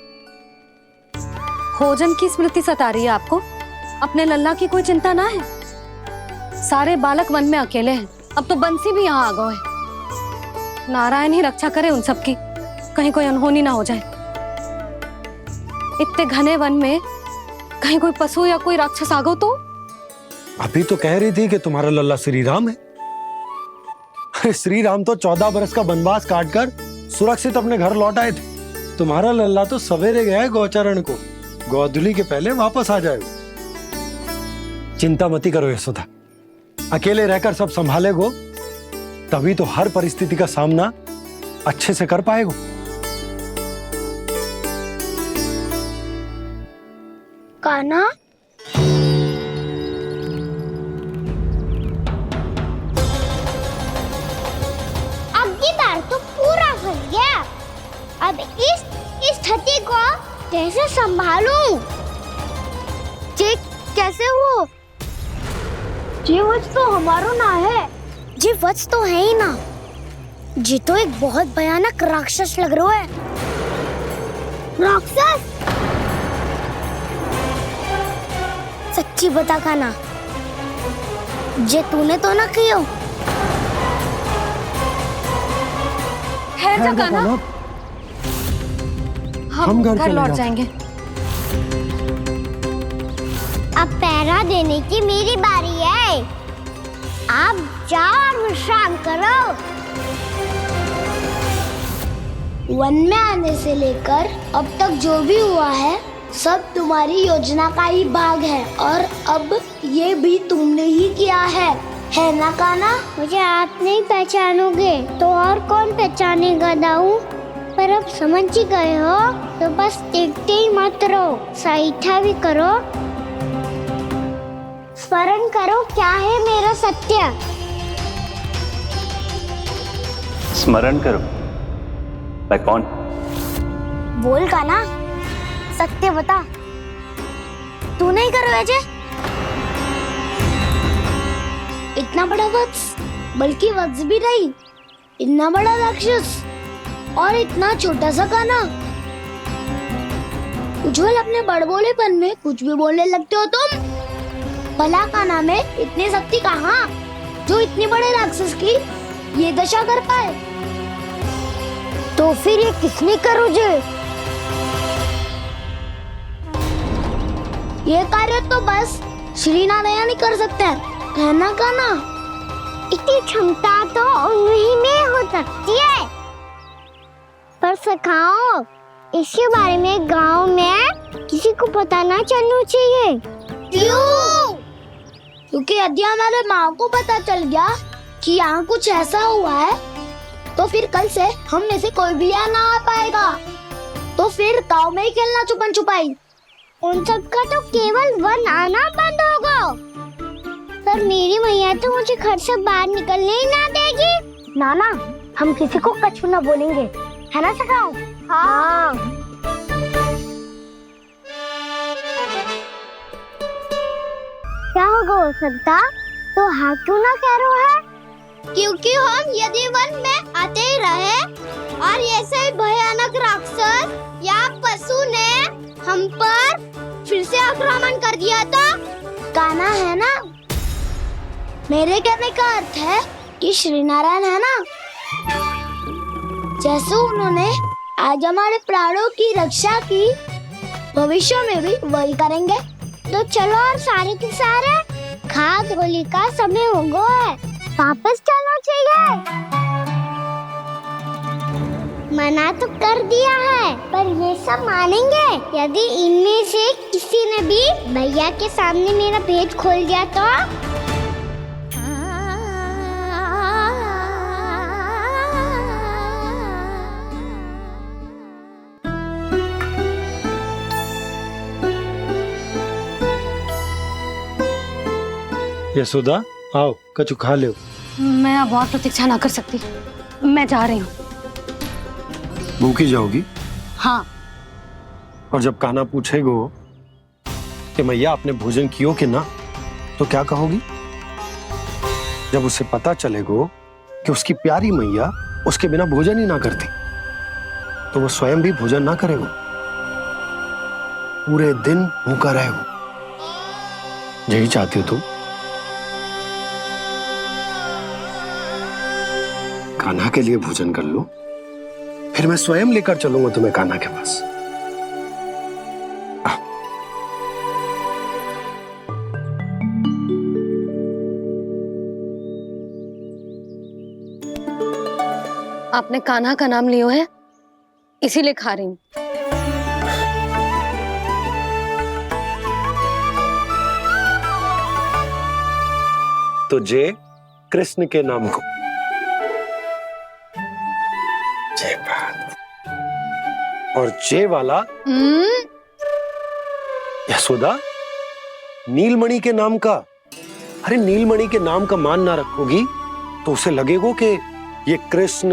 Speaker 8: भोजन की स्मृति सता रही है आपको? अपने लल्ला की कोई चिंता ना है। सारे बालक वन में अकेले हैं, अब तो बंसी भी यहाँ आ गए हैं। नारायण ही रक्षा करे उन सबकी, कहीं कोई अनहोनी ना हो जाए। इतने घने वन में कहीं कोई पशु या कोई राक्षस आ गो तो?
Speaker 4: अभी तो कह रही थी कि तुम्हारा लल्ला श्री राम है। अरे श्री राम तो 14 बरस का वनवास काटकर सुरक्षित अपने घर लौट आए थे। तुम्हारा लल्ला तो सवेरे गया है गौचरण को, गोधूली के पहले वापस आ जाएगा। चिंता मती करो यशोदा, अकेले रहकर सब संभालेगो तभी तो हर परिस्थिति का सामना अच्छे से कर पाएगो।
Speaker 7: कान्हा, अब की बार तो पूरा फंस गया। अब इस स्थिति को कैसे संभालूं? जी कैसे हो? जी वत्स तो हमारो ना है। जी वत्स तो है ही ना। जी तो एक बहुत भयानक राक्षस लग रहा है। राक्षस? सच्ची बता कान्हा, जे तूने तो ना कियो?
Speaker 8: है जा कान्हा, हम घर लौट जाएंगे।
Speaker 7: अब पहरा देने की मेरी बारी है। आप जाओ और विश्राम करो। वन में आने से लेकर अब तक जो भी हुआ है सब तुम्हारी योजना का ही भाग है, और अब ये भी तुमने ही किया है ना कान्हा? मुझे आप नहीं पहचानोगे तो और कौन पहचानेगा दाऊ? पर अब समझ ही गए हो तो बस देखते ही मत रहो, सईठा भी करो, स्मरण करो क्या है मेरा सत्य।
Speaker 15: स्मरण करो? मैं कौन?
Speaker 7: बोल कान्हा, सत्य बता। तू नहीं करो अजय? इतना बड़ा वत्स, बल्कि वत्स भी नहीं, इतना बड़ा राक्षस और इतना छोटा सा कान्हा। उज्जवल अपने बड़बोलेपन में कुछ भी बोलने लगते हो तुम। भला कान्हा में इतनी शक्ति कहाँ जो इतने बड़े राक्षस की ये दशा कर पाए? तो फिर ये किसने करो जे? ये कार्य तो बस श्री नारायण ही कर सकते हैं, है ना कान्हा? इतनी क्षमता तो उन्हीं में हो सकती है, पर सखाओ इसके बारे में गांव में किसी को पता ना चलना चाहिए। क्यों? क्योंकि यदि हमारे माँ को पता चल गया कि यहाँ कुछ ऐसा हुआ है तो फिर कल से हम में से कोई भी यहाँ ना आ पाएगा। तो फिर गांव में ही खेलना छुपन छुपाई। उन सब का तो केवल वन आना बंद होगा, पर मेरी मैया तो मुझे घर से बाहर निकलने ही ना देगी। नाना, हम किसी को कछु ना बोलेंगे, है ना सखाओ? हाँ। क्या होगा हो सकता? तो हाँ क्यों ना कह रहा है? क्योंकि हम यदि वन में आते ही रहे और ऐसे भयानक राक्षस या पशु ने हम पर फिर से आक्रमण कर दिया तो कान्हा, है ना? मेरे कहने का अर्थ है कि श्री नारायण है ना, जैसे उन्होंने आज हमारे प्राणों की रक्षा की, भविष्य में भी वही करेंगे। तो चलो और सारे के सारे खाद होली का समय हो गया है, वापस चलना चाहिए। मना तो कर दिया है, पर ये सब मानेंगे यदि इनमें से किसी ने भी भैया के सामने मेरा भेद खोल दिया तो?
Speaker 4: यशोदा आओ, कछु खा लो।
Speaker 8: मैं अब और प्रतीक्षा ना कर सकती, मैं जा रही हूँ।
Speaker 4: भूखी जाओगी?
Speaker 8: हाँ।
Speaker 4: और जब कान्हा पूछेगो कि मैया आपने भोजन कियो कि ना, तो क्या कहोगी? जब उसे पता चलेगा कि उसकी प्यारी मैया उसके बिना भोजन ही ना करती, तो वो स्वयं भी भोजन ना करेगा, पूरे दिन भूखा रहेगा। यही चाहती हो तुम? कान्हा के लिए भोजन कर लो, फिर मैं स्वयं लेकर चलूंगा तुम्हें कान्हा के पास।
Speaker 8: आपने कान्हा का नाम लियो है, इसीलिए खा रही हूं।
Speaker 4: तो जय कृष्ण के नाम को। जय बात। और जय वाला यशोदा, नीलमणि के नाम का। अरे नीलमणि के नाम का मान ना रखोगी तो उसे लगेगा कि ये कृष्ण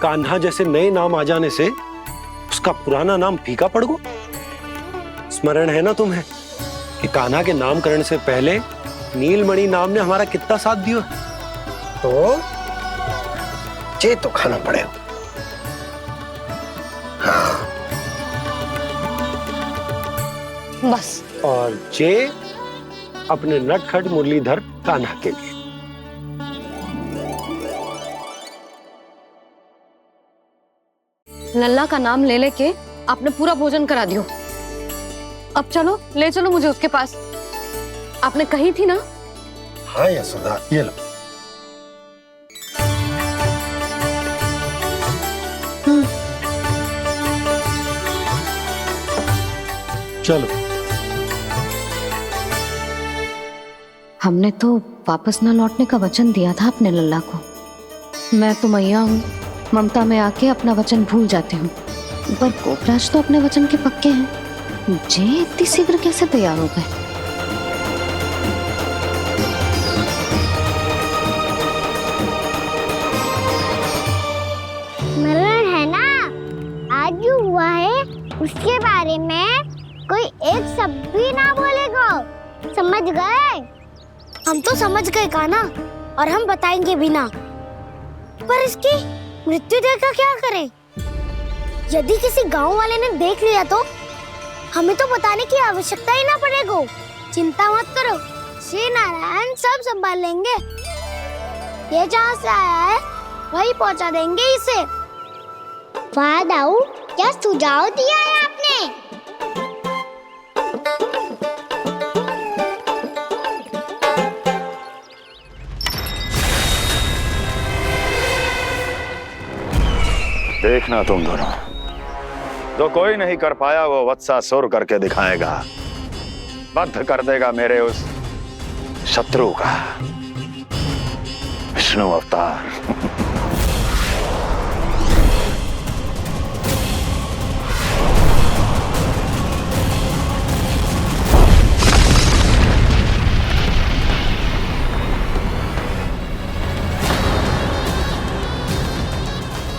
Speaker 4: कान्हा जैसे नए नाम आ जाने से उसका पुराना नाम फीका पड़ गो। स्मरण है ना तुम्हें कि कान्हा के नामकरण से पहले नीलमणि नाम ने हमारा कितना साथ दिया? तो जे तो खाना पड़ेगा। हाँ।
Speaker 8: बस।
Speaker 4: और जे अपने नटखट मुरलीधर कान्हा के लिए।
Speaker 8: लल्ला का नाम ले लेके आपने पूरा भोजन करा दियो। अब चलो, ले चलो मुझे उसके पास। आपने कही थी ना?
Speaker 4: हाँ यशोदा, ये लो। चलो।
Speaker 8: हमने तो वापस न लौटने का वचन दिया था अपने लल्ला को। मैं तो मैया हूँ, ममता में आके अपना वचन भूल जाती हूँ, पर गोपराज तो अपने वचन के पक्के हैं। जे इतनी शीघ्र कैसे तैयार हो गए?
Speaker 7: मरण है ना, आज जो हुआ है उसके बारे में कोई एक शब्द भी ना बोलेगा, समझ गए?
Speaker 16: हम तो समझ गए कान्हा, और हम बताएंगे भी ना। पर इसकी मृत्यु देखकर क्या करें? यदि किसी गांव वाले ने देख लिया तो हमें तो बताने की आवश्यकता ही ना पड़ेगा। चिंता मत करो, श्री नारायण सब संभाल लेंगे। ये जहाँ से आया है वही पहुँचा देंगे इसे।
Speaker 7: वाह दाऊ, क्या सुझाव दिया है आपने?
Speaker 2: देखना तुम दोनों, जो कोई नहीं कर पाया वो वत्सासुर करके दिखाएगा। बद्ध कर देगा मेरे उस शत्रु का विष्णु अवतार।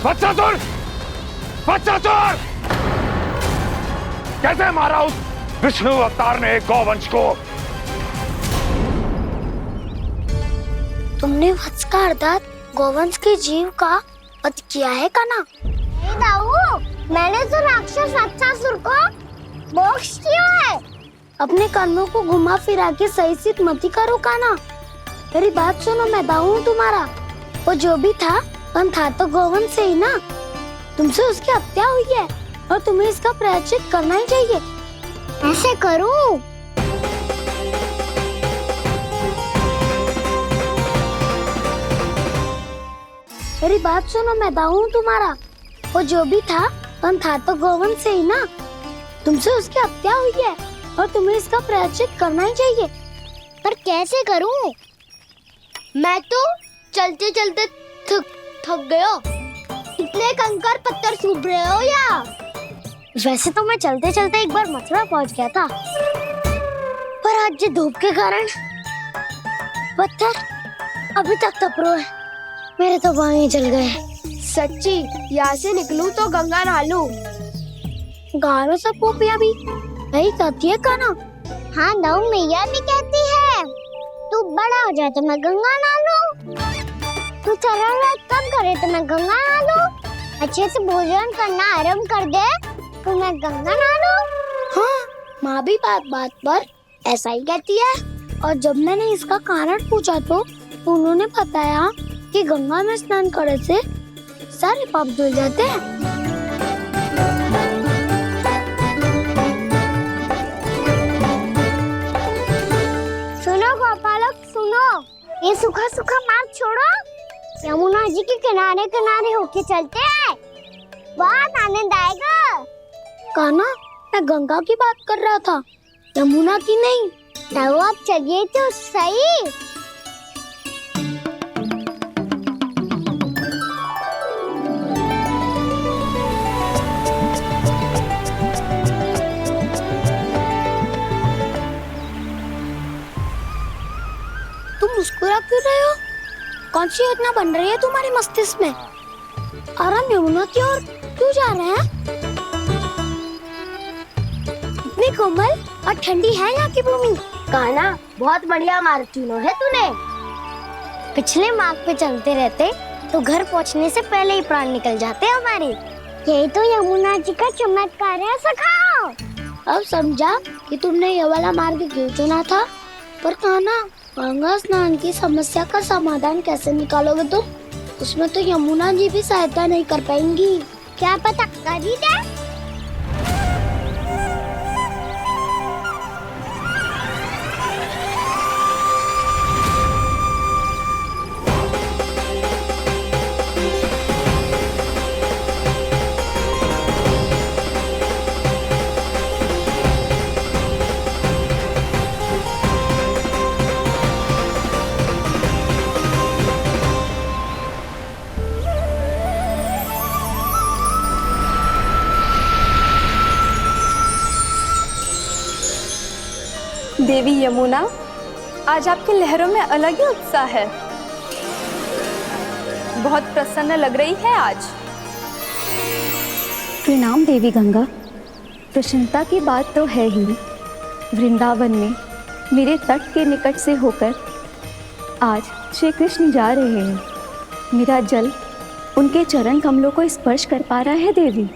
Speaker 2: वत्सासुर! वत्सासुर! कैसे मारा उस विष्णु अवतार ने एक गौवंश को?
Speaker 16: तुमने वत्स का अर्थात गौवंश के जीव का वध किया है कान्हा?
Speaker 7: नहीं दाऊ, मैंने तो राक्षस वत्सासुर को मोक्ष दिया है।
Speaker 16: अपने कर्मों को घुमा फिरा के सही सिद्ध मत करो कान्हा। मेरी बात सुनो, मैं दाऊ हूँ तुम्हारा। वो जो भी था पर था तो गौवंश से ही ना। तुमसे उसकी हत्या हुई है और तुम्हें इसका प्रायश्चित करना ही चाहिए।
Speaker 7: ऐसे करूं?
Speaker 16: मेरी बात सुनो, मैं दाऊ हूँ तुम्हारा। वो जो भी था तो गौवंश से ही ना। तुमसे उसकी हत्या हुई है और तुम्हें इसका प्रायश्चित करना ही चाहिए।
Speaker 7: पर कैसे करूं? मैं तो चलते चलते थक गया। इतने कंकर पत्थर सूख रहे हो या?
Speaker 16: वैसे तो मैं चलते चलते एक बार मथुरा पहुंच गया था, पर आज ये धूप के कारण पत्थर अभी तक तप रहे हैं। मेरे तो बाएं ही जल गए।
Speaker 7: सच्ची, यहाँ से निकलूं तो गंगा नहा लूं।
Speaker 16: गालों से पोपिया भी यही कहती है कान्हा।
Speaker 7: हाँ नौ मैया भी कहती है तू बड़ा हो जाए तो मैं गंगा नहा लूं, तू चरण व्रत कब करे तो मैं गंगा नहा लूं, अच्छे से भोजन करना आरंभ कर दे तो मैं गंगा नहा लूं। हाँ माँ भी बात बात पर ऐसा ही कहती है। और जब मैंने इसका कारण पूछा तो उन्होंने बताया कि गंगा में स्नान करने से सारे पाप धुल जाते हैं। सुनो गोपालक सुनो, ये सूखा सूखा मार्ग छोड़ो, यमुना जी के किनारे किनारे होके चलते हैं, बहुत आनंद आएगा। कान्हा मैं गंगा की बात कर रहा था, यमुना की नहीं। तो आप चलिए तो सही। तुम मुस्कुरा क्यों रहे हो? कौन सी योजना बन रही है तुम्हारे मस्तिष्क में? और हम यमुना की ओर क्यों जा रहे हैं? इतनी कोमल और ठंडी है यहाँ की भूमि। कान्हा बहुत बढ़िया मार्ग चुना है तूने। पिछले मार्ग पे चलते रहते तो घर पहुँचने से पहले ही प्राण निकल जाते हमारे। यही तो यमुना जी का चमत्कार है सखाओ। अब समझा कि तुमने ये वाला मार्ग क्यों चुना था। पर कान्हा गंगा स्नान की समस्या का समाधान कैसे निकालोगे तुम? उसमें तो यमुना जी भी सहायता नहीं कर पाएंगी। क्या पता कर ही दे।
Speaker 17: देवी यमुना, आज आपकी लहरों में अलग ही उत्साह है। बहुत प्रसन्न लग रही है आज।
Speaker 18: प्रणाम देवी गंगा। प्रसन्नता की बात तो है ही। वृंदावन में मेरे तट के निकट से होकर आज श्री कृष्ण जा रहे हैं। मेरा जल उनके चरण कमलों को स्पर्श कर पा रहा है देवी।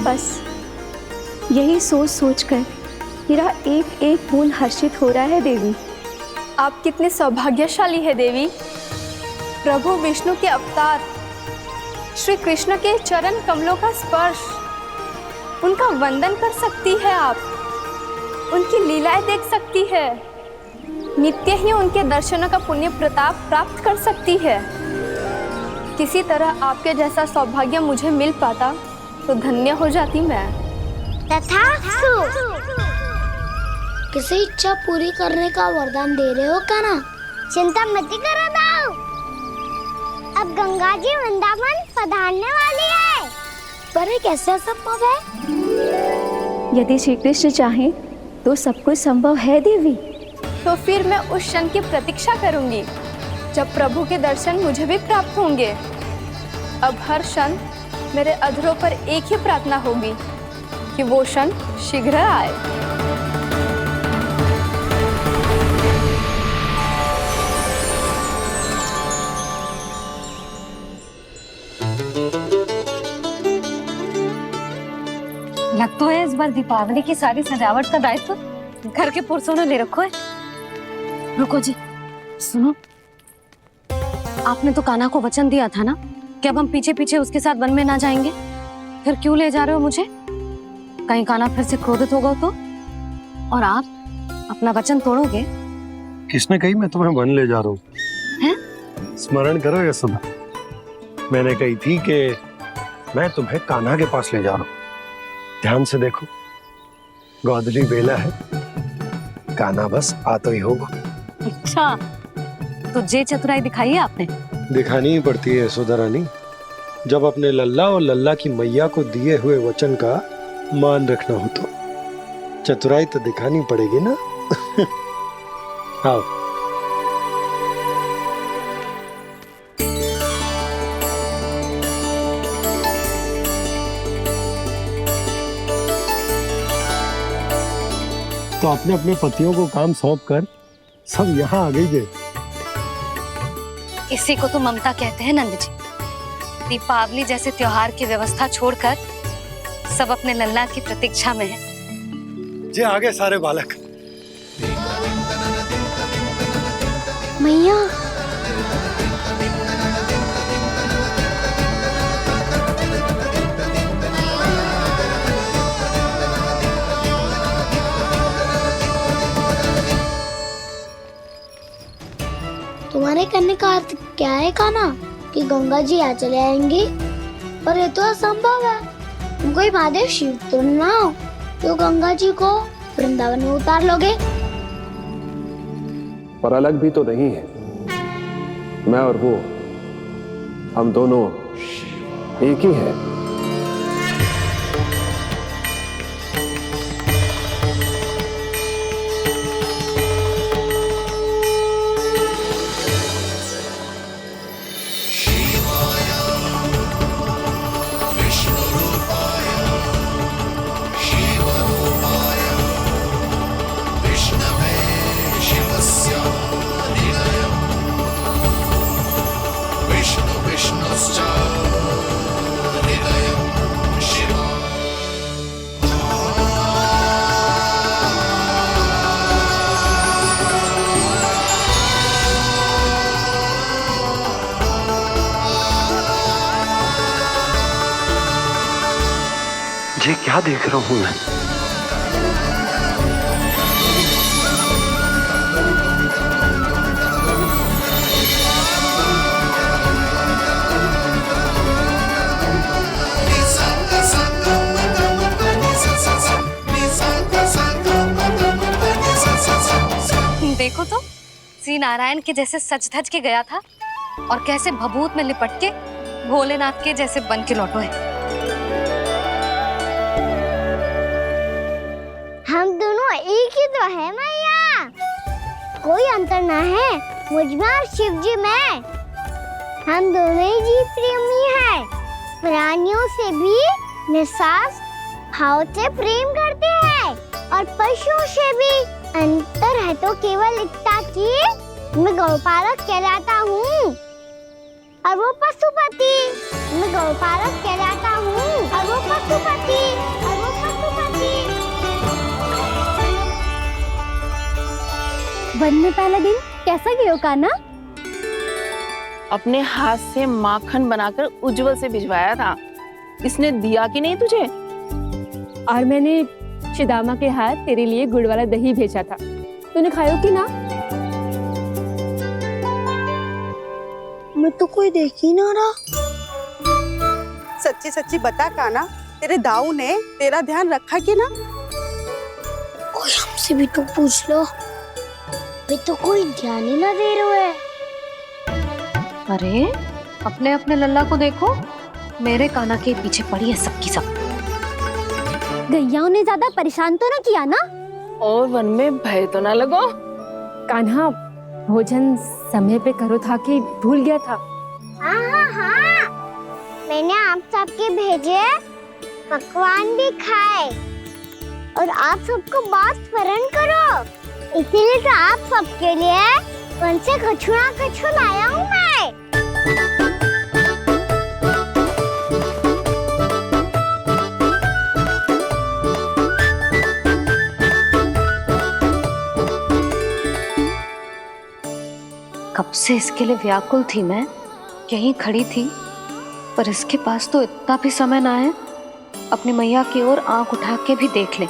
Speaker 18: बस यही सोच सोचकर मेरा एक एक मूल हर्षित हो रहा है देवी।
Speaker 17: आप कितने सौभाग्यशाली है देवी। प्रभु विष्णु के अवतार श्री कृष्ण के चरण कमलों का स्पर्श, उनका वंदन कर सकती है आप, उनकी लीलाएं देख सकती है, नित्य ही उनके दर्शनों का पुण्य प्रताप प्राप्त कर सकती है। किसी तरह आपके जैसा सौभाग्य मुझे मिल पाता तो धन्य हो जाती मैं।
Speaker 7: तथास्तु। किसी इच्छा पूरी करने का वरदान दे रहे हो क्या ना? चिंता मत करो दाऊ। अब गंगा जी वृंदावन पधारने वाली है। पर ये कैसे संभव है?
Speaker 18: यदि श्री कृष्ण चाहे तो सब कुछ संभव है देवी।
Speaker 17: तो फिर मैं उस क्षण की प्रतीक्षा करूंगी जब प्रभु के दर्शन मुझे भी प्राप्त होंगे। अब हर क्षण मेरे अधरों पर एक ही प्रार्थना होगी कि वो क्षण शीघ्र आए।
Speaker 8: लग तो है इस बार दीपावली की सारी सजावट का दायित्व घर के पुरुषों ने ले रखो है। रुको जी, सुनो, आपने तो कान्हा को वचन दिया था ना कि अब हम पीछे पीछे उसके साथ वन में ना जाएंगे। फिर क्यों ले जा रहे हो मुझे? कहीं कान्हा फिर से क्रोधित होगा तो? और आप अपना वचन तोड़ोगे?
Speaker 4: किसने कही मैं तुम्हें वन ले जा रहा हूँ? स्मरण करो यशोदा, मैंने कही थी कि मैं तुम्हें कान्हा के पास ले जा रहा हूँ। ध्यान से देखो, गोदली बेला है, कान्हा बस आता ही होगा।
Speaker 8: अच्छा, तो जे चतुराई दिखाई है आपने?
Speaker 4: दिखानी ही पड़ती है यशोदा रानी, जब अपने लल्ला और लल्ला की मैया को दिए हुए वचन का मान रखना हो तो चतुराई तो दिखानी पड़ेगी ना। आओ। तो अपने अपने पतियों को काम सौंप कर सब यहाँ आ गई है।
Speaker 8: इसी को तो ममता कहते हैं नंद जी। दीपावली जैसे त्योहार की व्यवस्था छोड़कर सब अपने लल्ला की प्रतीक्षा में हैं।
Speaker 4: जे आगे सारे बालक।
Speaker 16: मैया तुम्हारे करने का अर्थ क्या है काना? कि गंगा जी यहाँ चले आएंगे? पर ये तो असंभव है। तुम कोई महादेव शिव तो ना हो तो गंगा जी को वृंदावन में उतार लोगे?
Speaker 11: पर अलग भी तो नहीं है। मैं और वो, हम दोनों एक ही हैं।
Speaker 4: ये क्या देख रहा हूं मैं?
Speaker 8: देखो तो श्री नारायण के जैसे सज धज के गया था और कैसे भभूत में लिपट के भोलेनाथ के जैसे बन के लौटो है।
Speaker 7: हम दोनों एक ही तो है मैया, कोई अंतर ना है मुझ में और शिव जी में। हम दोनों ही जीव प्रेमी हैं, प्राणियों से भी निस्वार्थ भाव से प्रेम करते हैं और पशुओं से भी। अंतर है तो केवल इतना कि मैं गौपालक कहलाता हूँ और वो पशुपति। मैं गौपालक कहलाता हूँ और वो पशुपति।
Speaker 18: वन में पहला दिन कैसा गया कान्हा?
Speaker 5: अपने हाथ से माखन बनाकर उज्जवल से भिजवाया था। इसने दिया कि नहीं तुझे?
Speaker 18: और मैंने शिदामा के हाथ तेरे लिए गुड़ वाला दही भेजा था, तूने खाया कि ना?
Speaker 16: मैं तो कोई देख ही ना रहा।
Speaker 19: सच्ची सच्ची बता कान्हा, तेरे दाऊ ने तेरा ध्यान रखा कि ना?
Speaker 7: कोई हमसे भी तो पूछ लो, वे तो कोई ध्यान ही ना दे रहे हैं।
Speaker 8: अरे अपने अपने लल्ला को देखो, मेरे कान्हा के पीछे पड़ी है सबकी सब।
Speaker 18: गैयाओं ने ज्यादा परेशान तो ना किया ना?
Speaker 5: और वन में भय तो ना लगो?
Speaker 18: कान्हा भोजन समय पे करो था कि भूल गया था?
Speaker 7: हाँ, मैंने आप सबके भेजे पकवान भी खाए और आप सबको बात स्मरण करो, इसीलिए तो आप सबके लिए वन से कछु लाया हूँ मैं।
Speaker 8: कब से इसके लिए व्याकुल थी मैं, यहीं खड़ी थी, पर इसके पास तो इतना भी समय ना है अपनी मैया की ओर आंख उठा के भी देख ले।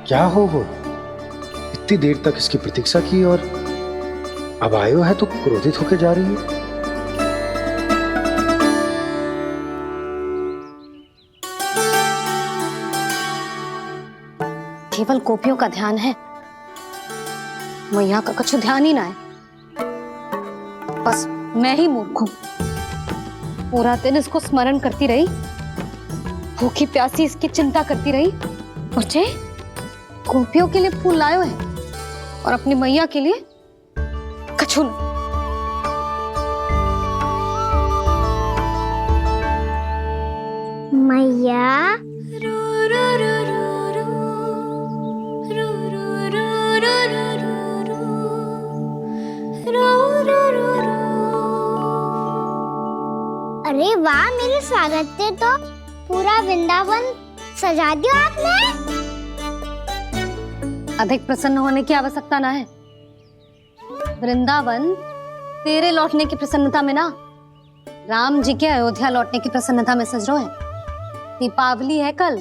Speaker 4: क्या हो इतनी देर तक इसकी प्रतीक्षा की और अब आयो है तो क्रोधित होकर जा रही है।
Speaker 8: केवल गोपियों का ध्यान है, मैया का कुछ ध्यान ही ना है। बस मैं ही मूर्ख हूँ, पूरा दिन इसको स्मरण करती रही, भूखी प्यासी इसकी चिंता करती रही, और जे गोपियों के लिए फूल लायो है और अपनी मैया के लिए कछु नहीं।
Speaker 7: मैया अरे वाह, मेरे स्वागत पे तो पूरा वृंदावन सजा दिया आपने।
Speaker 8: अधिक प्रसन्न होने की आवश्यकता ना है। वृंदावन तेरे लौटने की प्रसन्नता में ना, राम जी के अयोध्या लौटने की प्रसन्नता में सज रहा है। दीपावली है कल।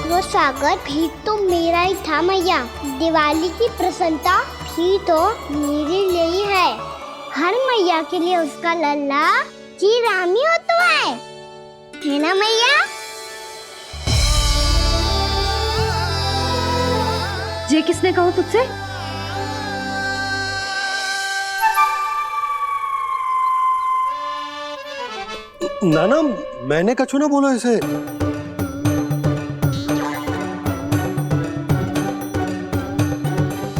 Speaker 7: वो स्वागत भी तो मेरा ही था मैया। दिवाली की प्रसन्नता भी तो मेरे लिए ही है। हर मैया के लिए उसका लल्ला जी राम ही होता है ना मैया?
Speaker 8: ये किसने कहा तुझसे?
Speaker 4: नाना, मैंने कछु ना बोला इसे।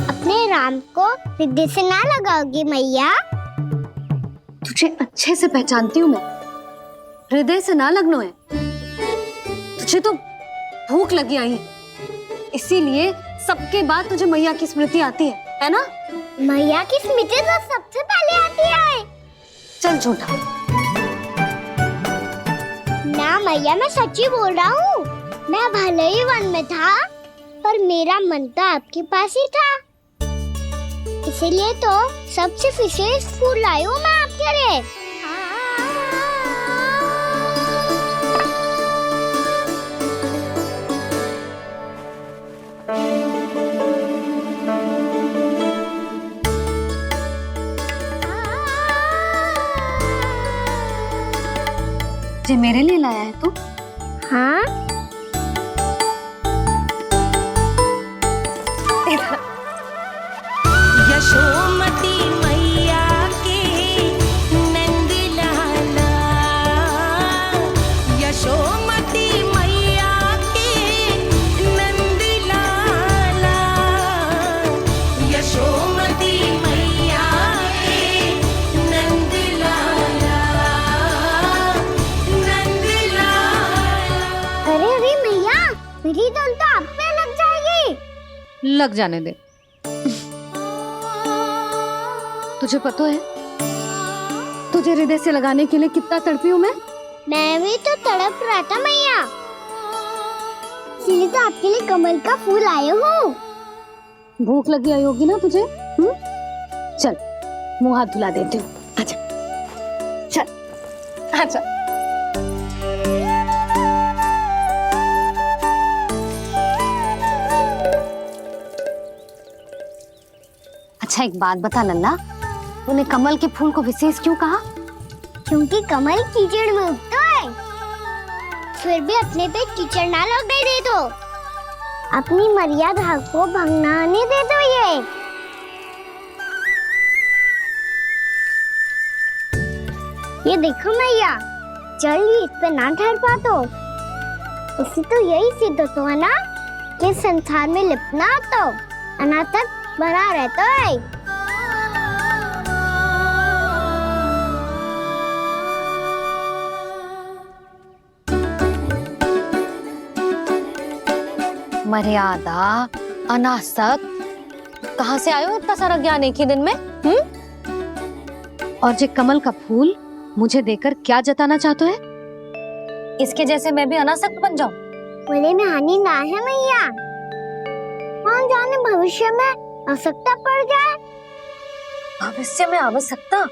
Speaker 7: अपने राम को हृदय से ना लगाओगी मैया?
Speaker 8: तुझे अच्छे से पहचानती हूँ मैं, हृदय से ना लगनो है। तुझे तो भूख लगी आई, इसीलिए सबके बाद तुझे मैया की स्मृति आती है ना?
Speaker 7: मैया की स्मृति तो सबसे पहले आती है।
Speaker 8: चल झूठा।
Speaker 7: ना मैया, मैं सच्ची बोल रहा हूँ। मैं भले ही वन में था, पर मेरा मन तो आपके पास ही था। इसीलिए तो सबसे विशेष फूल लाई हूँ मैं आपके लिए।
Speaker 8: ये मेरे लिए लाया है तू?
Speaker 7: हाँ।
Speaker 12: यशोमती मैया के नंद लाला, यशोमती मैया के नंद लाला, यशोमती मैया के नंद लाला, नंद लाला।
Speaker 7: अरे अरे मैया, मेरी धुन तो आप पे लग जाएगी।
Speaker 8: लग जाने दे। तुझे पता है तुझे हृदय से लगाने के लिए कितना तड़पी हूँ मैं?
Speaker 7: मैं भी तो तड़प रहा था मैया, इसलिए तो आपके लिए कमल का फूल आया हूँ।
Speaker 8: भूख लगी आई होगी ना तुझे? चल मुंह हाथ धुला देती हूँ। आजा, चल आजा। अच्छा एक बात बता लल्ला, तूने कमल के फूल को विशेष क्यों कहा?
Speaker 7: क्योंकि कमल कीचड़ में उगता है, फिर भी अपने पे कीचड़ ना लगने दे दो। अपनी मर्यादा को भंगना नहीं दे दो। ये देखो मैया, जल भी इस पे ना ठहर पा तो उससे तो यही सिद्ध होता है ना कि संसार में लिपना तो अनाथक बना रहता है।
Speaker 8: मर्यादा, अनासक, कहाँ से आयो इतना सारा ज्ञान एक ही दिन में? और ये कमल का फूल मुझे देकर क्या जताना चाहते है? इसके जैसे मैं भी अनासक्त बन जाऊं?
Speaker 7: बोले में हानि ना है मैया, कौन जाने भविष्य में आवश्यकता पड़ जाए।
Speaker 8: भविष्य में आवश्यकता?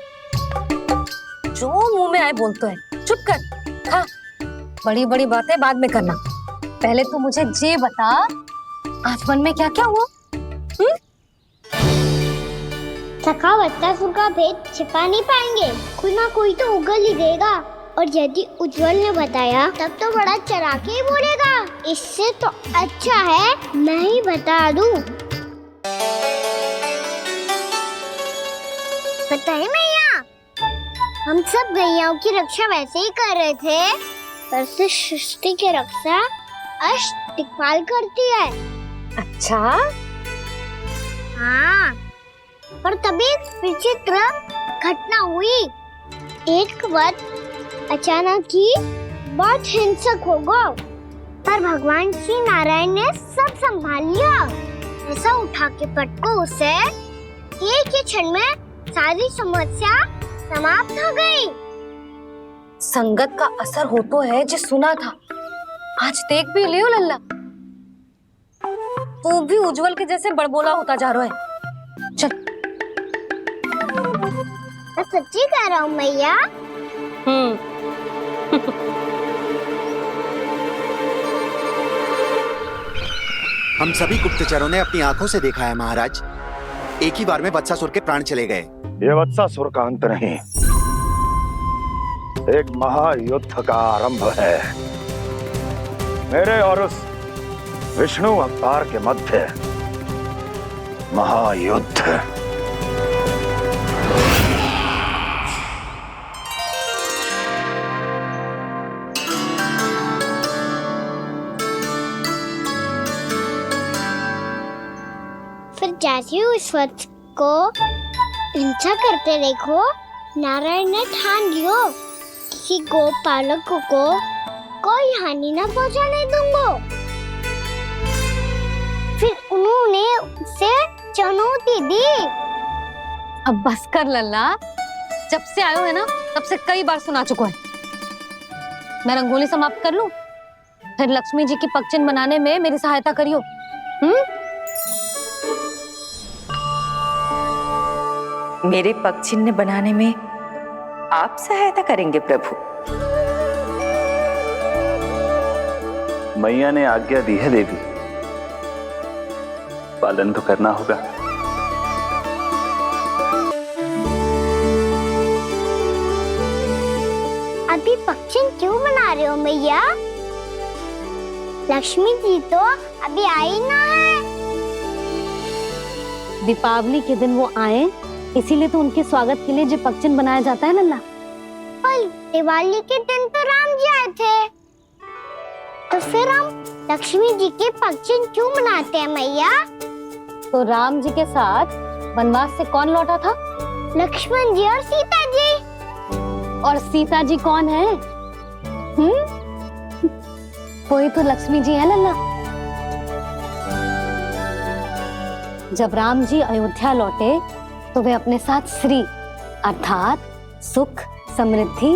Speaker 8: जो मुंह में आए बोलते हैं, चुप कर। हाँ, बड़ी बड़ी बातें बाद में करना, पहले तू मुझे ये बता आज मन में क्या क्या हुआ?
Speaker 7: सखा बत्तासुर का भेद छिपा नहीं पाएंगे, कोई ना कोई तो उगल ही देगा। और यदि उज्जवल ने बताया तब तो बड़ा चढ़ा के ही बोलेगा। इससे तो अच्छा है मैं ही बता दूं। पता है मैया, हम सब गैयाओं की रक्षा वैसे ही कर रहे थे, पर से सृष्टि की रक्षा अष्ट दिक्पाल करती है।
Speaker 8: अच्छा?
Speaker 7: हाँ, पर तभी विचित्र घटना हुई। एक वक्त अचानक ही बहुत हिंसक हो गया, पर भगवान श्री नारायण ने सब संभाल लिया। ऐसा उठा के पटको उसे, एक ही क्षण में सारी समस्या समाप्त हो गई।
Speaker 8: संगत का असर हो तो है जो सुना था, आज देख भी लियो लल्ला। तू भी उज्जवल के जैसे बड़बोला होता जा रहा है। चल।
Speaker 7: मैं सच्ची कह रहा हूँ मैया।
Speaker 20: हम सभी गुप्तचरों ने अपनी आंखों से देखा है महाराज, एक ही बार में वत्सासुर के प्राण चले गए।
Speaker 2: ये वत्सासुर का अंत नहीं, एक महायुद्ध का आरंभ है। मेरे और उस विष्णु अवतार के मध्य महायुद्ध।
Speaker 7: फिर जैसे ही उस वत्स को हिंसा करते देखो, नारायण ने ठान लियो किसी गोपालक को कोई हानि न पहुंचाने दूंगा। फिर उन्होंने उसे चुनौती दी।
Speaker 8: अब बस कर लल्ला, जब से आयो है ना तब से कई बार सुना चुका है। मैं रंगोली समाप्त कर लूं, फिर लक्ष्मी जी की पगचिन बनाने में मेरी सहायता करियो।
Speaker 14: मेरे पग चिन्ह बनाने में आप सहायता करेंगे प्रभु?
Speaker 15: मैया ने आज्ञा दी है देवी, पालन तो करना होगा।
Speaker 7: अभी पक्षी क्यों बना रहे हो मैया? लक्ष्मी जी तो अभी आई ना है।
Speaker 8: दीपावली के दिन वो आए, इसीलिए तो उनके स्वागत के लिए जो पगचिन बनाया जाता है लल्ला।
Speaker 7: पर दिवाली के दिन तो राम जी आए थे, तो फिर हम लक्ष्मी जी के पगचिन क्यों बनाते हैं मैया?
Speaker 8: तो राम जी के साथ वनवास से कौन लौटा था?
Speaker 7: लक्ष्मण जी और सीता जी।
Speaker 8: और सीता जी कौन है? वही तो लक्ष्मी जी है लल्ला। जब राम जी अयोध्या लौटे तो वे अपने साथ श्री अर्थात सुख, समृद्धि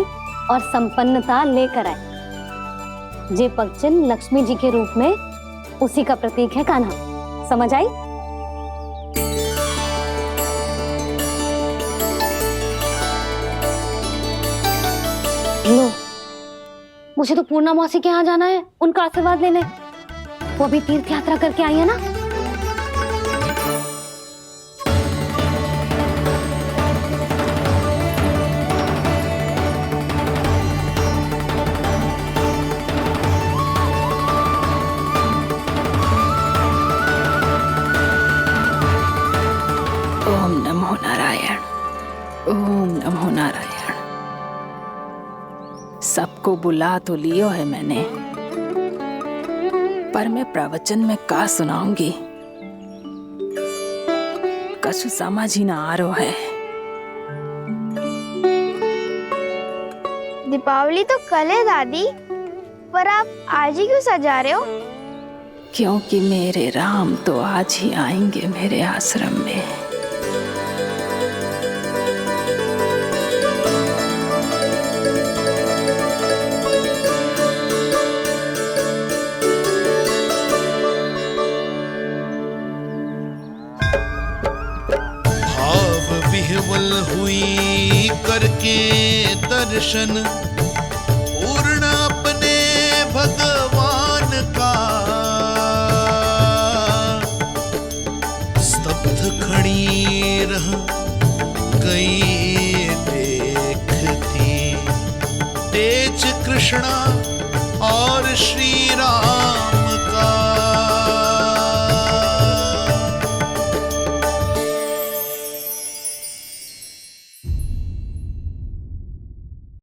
Speaker 8: और संपन्नता लेकर आए। जे पगचिन लक्ष्मी जी के रूप में उसी का प्रतीक है कान्हा। समझ आई? लो, मुझे तो पूर्णा मौसी के यहाँ जाना है, उनका आशीर्वाद लेने। वो भी तीर्थ यात्रा करके आई है ना।
Speaker 14: ओम नमो नारायण, ओम नमो नारायण। सबको बुला तो लियो है मैंने, पर मैं प्रवचन में का सुनाऊंगी, कछु समझ ही ना आ रहा है।
Speaker 16: दीपावली तो कल है दादी, पर आप आज ही क्यों सजा रहे हो?
Speaker 14: क्योंकि मेरे राम तो आज ही आएंगे मेरे आश्रम में।
Speaker 9: विह्वल हुई करके दर्शन, पूर्ण अपने भगवान का, स्तब्ध खड़ी रह गई देखती कृष्णा और श्री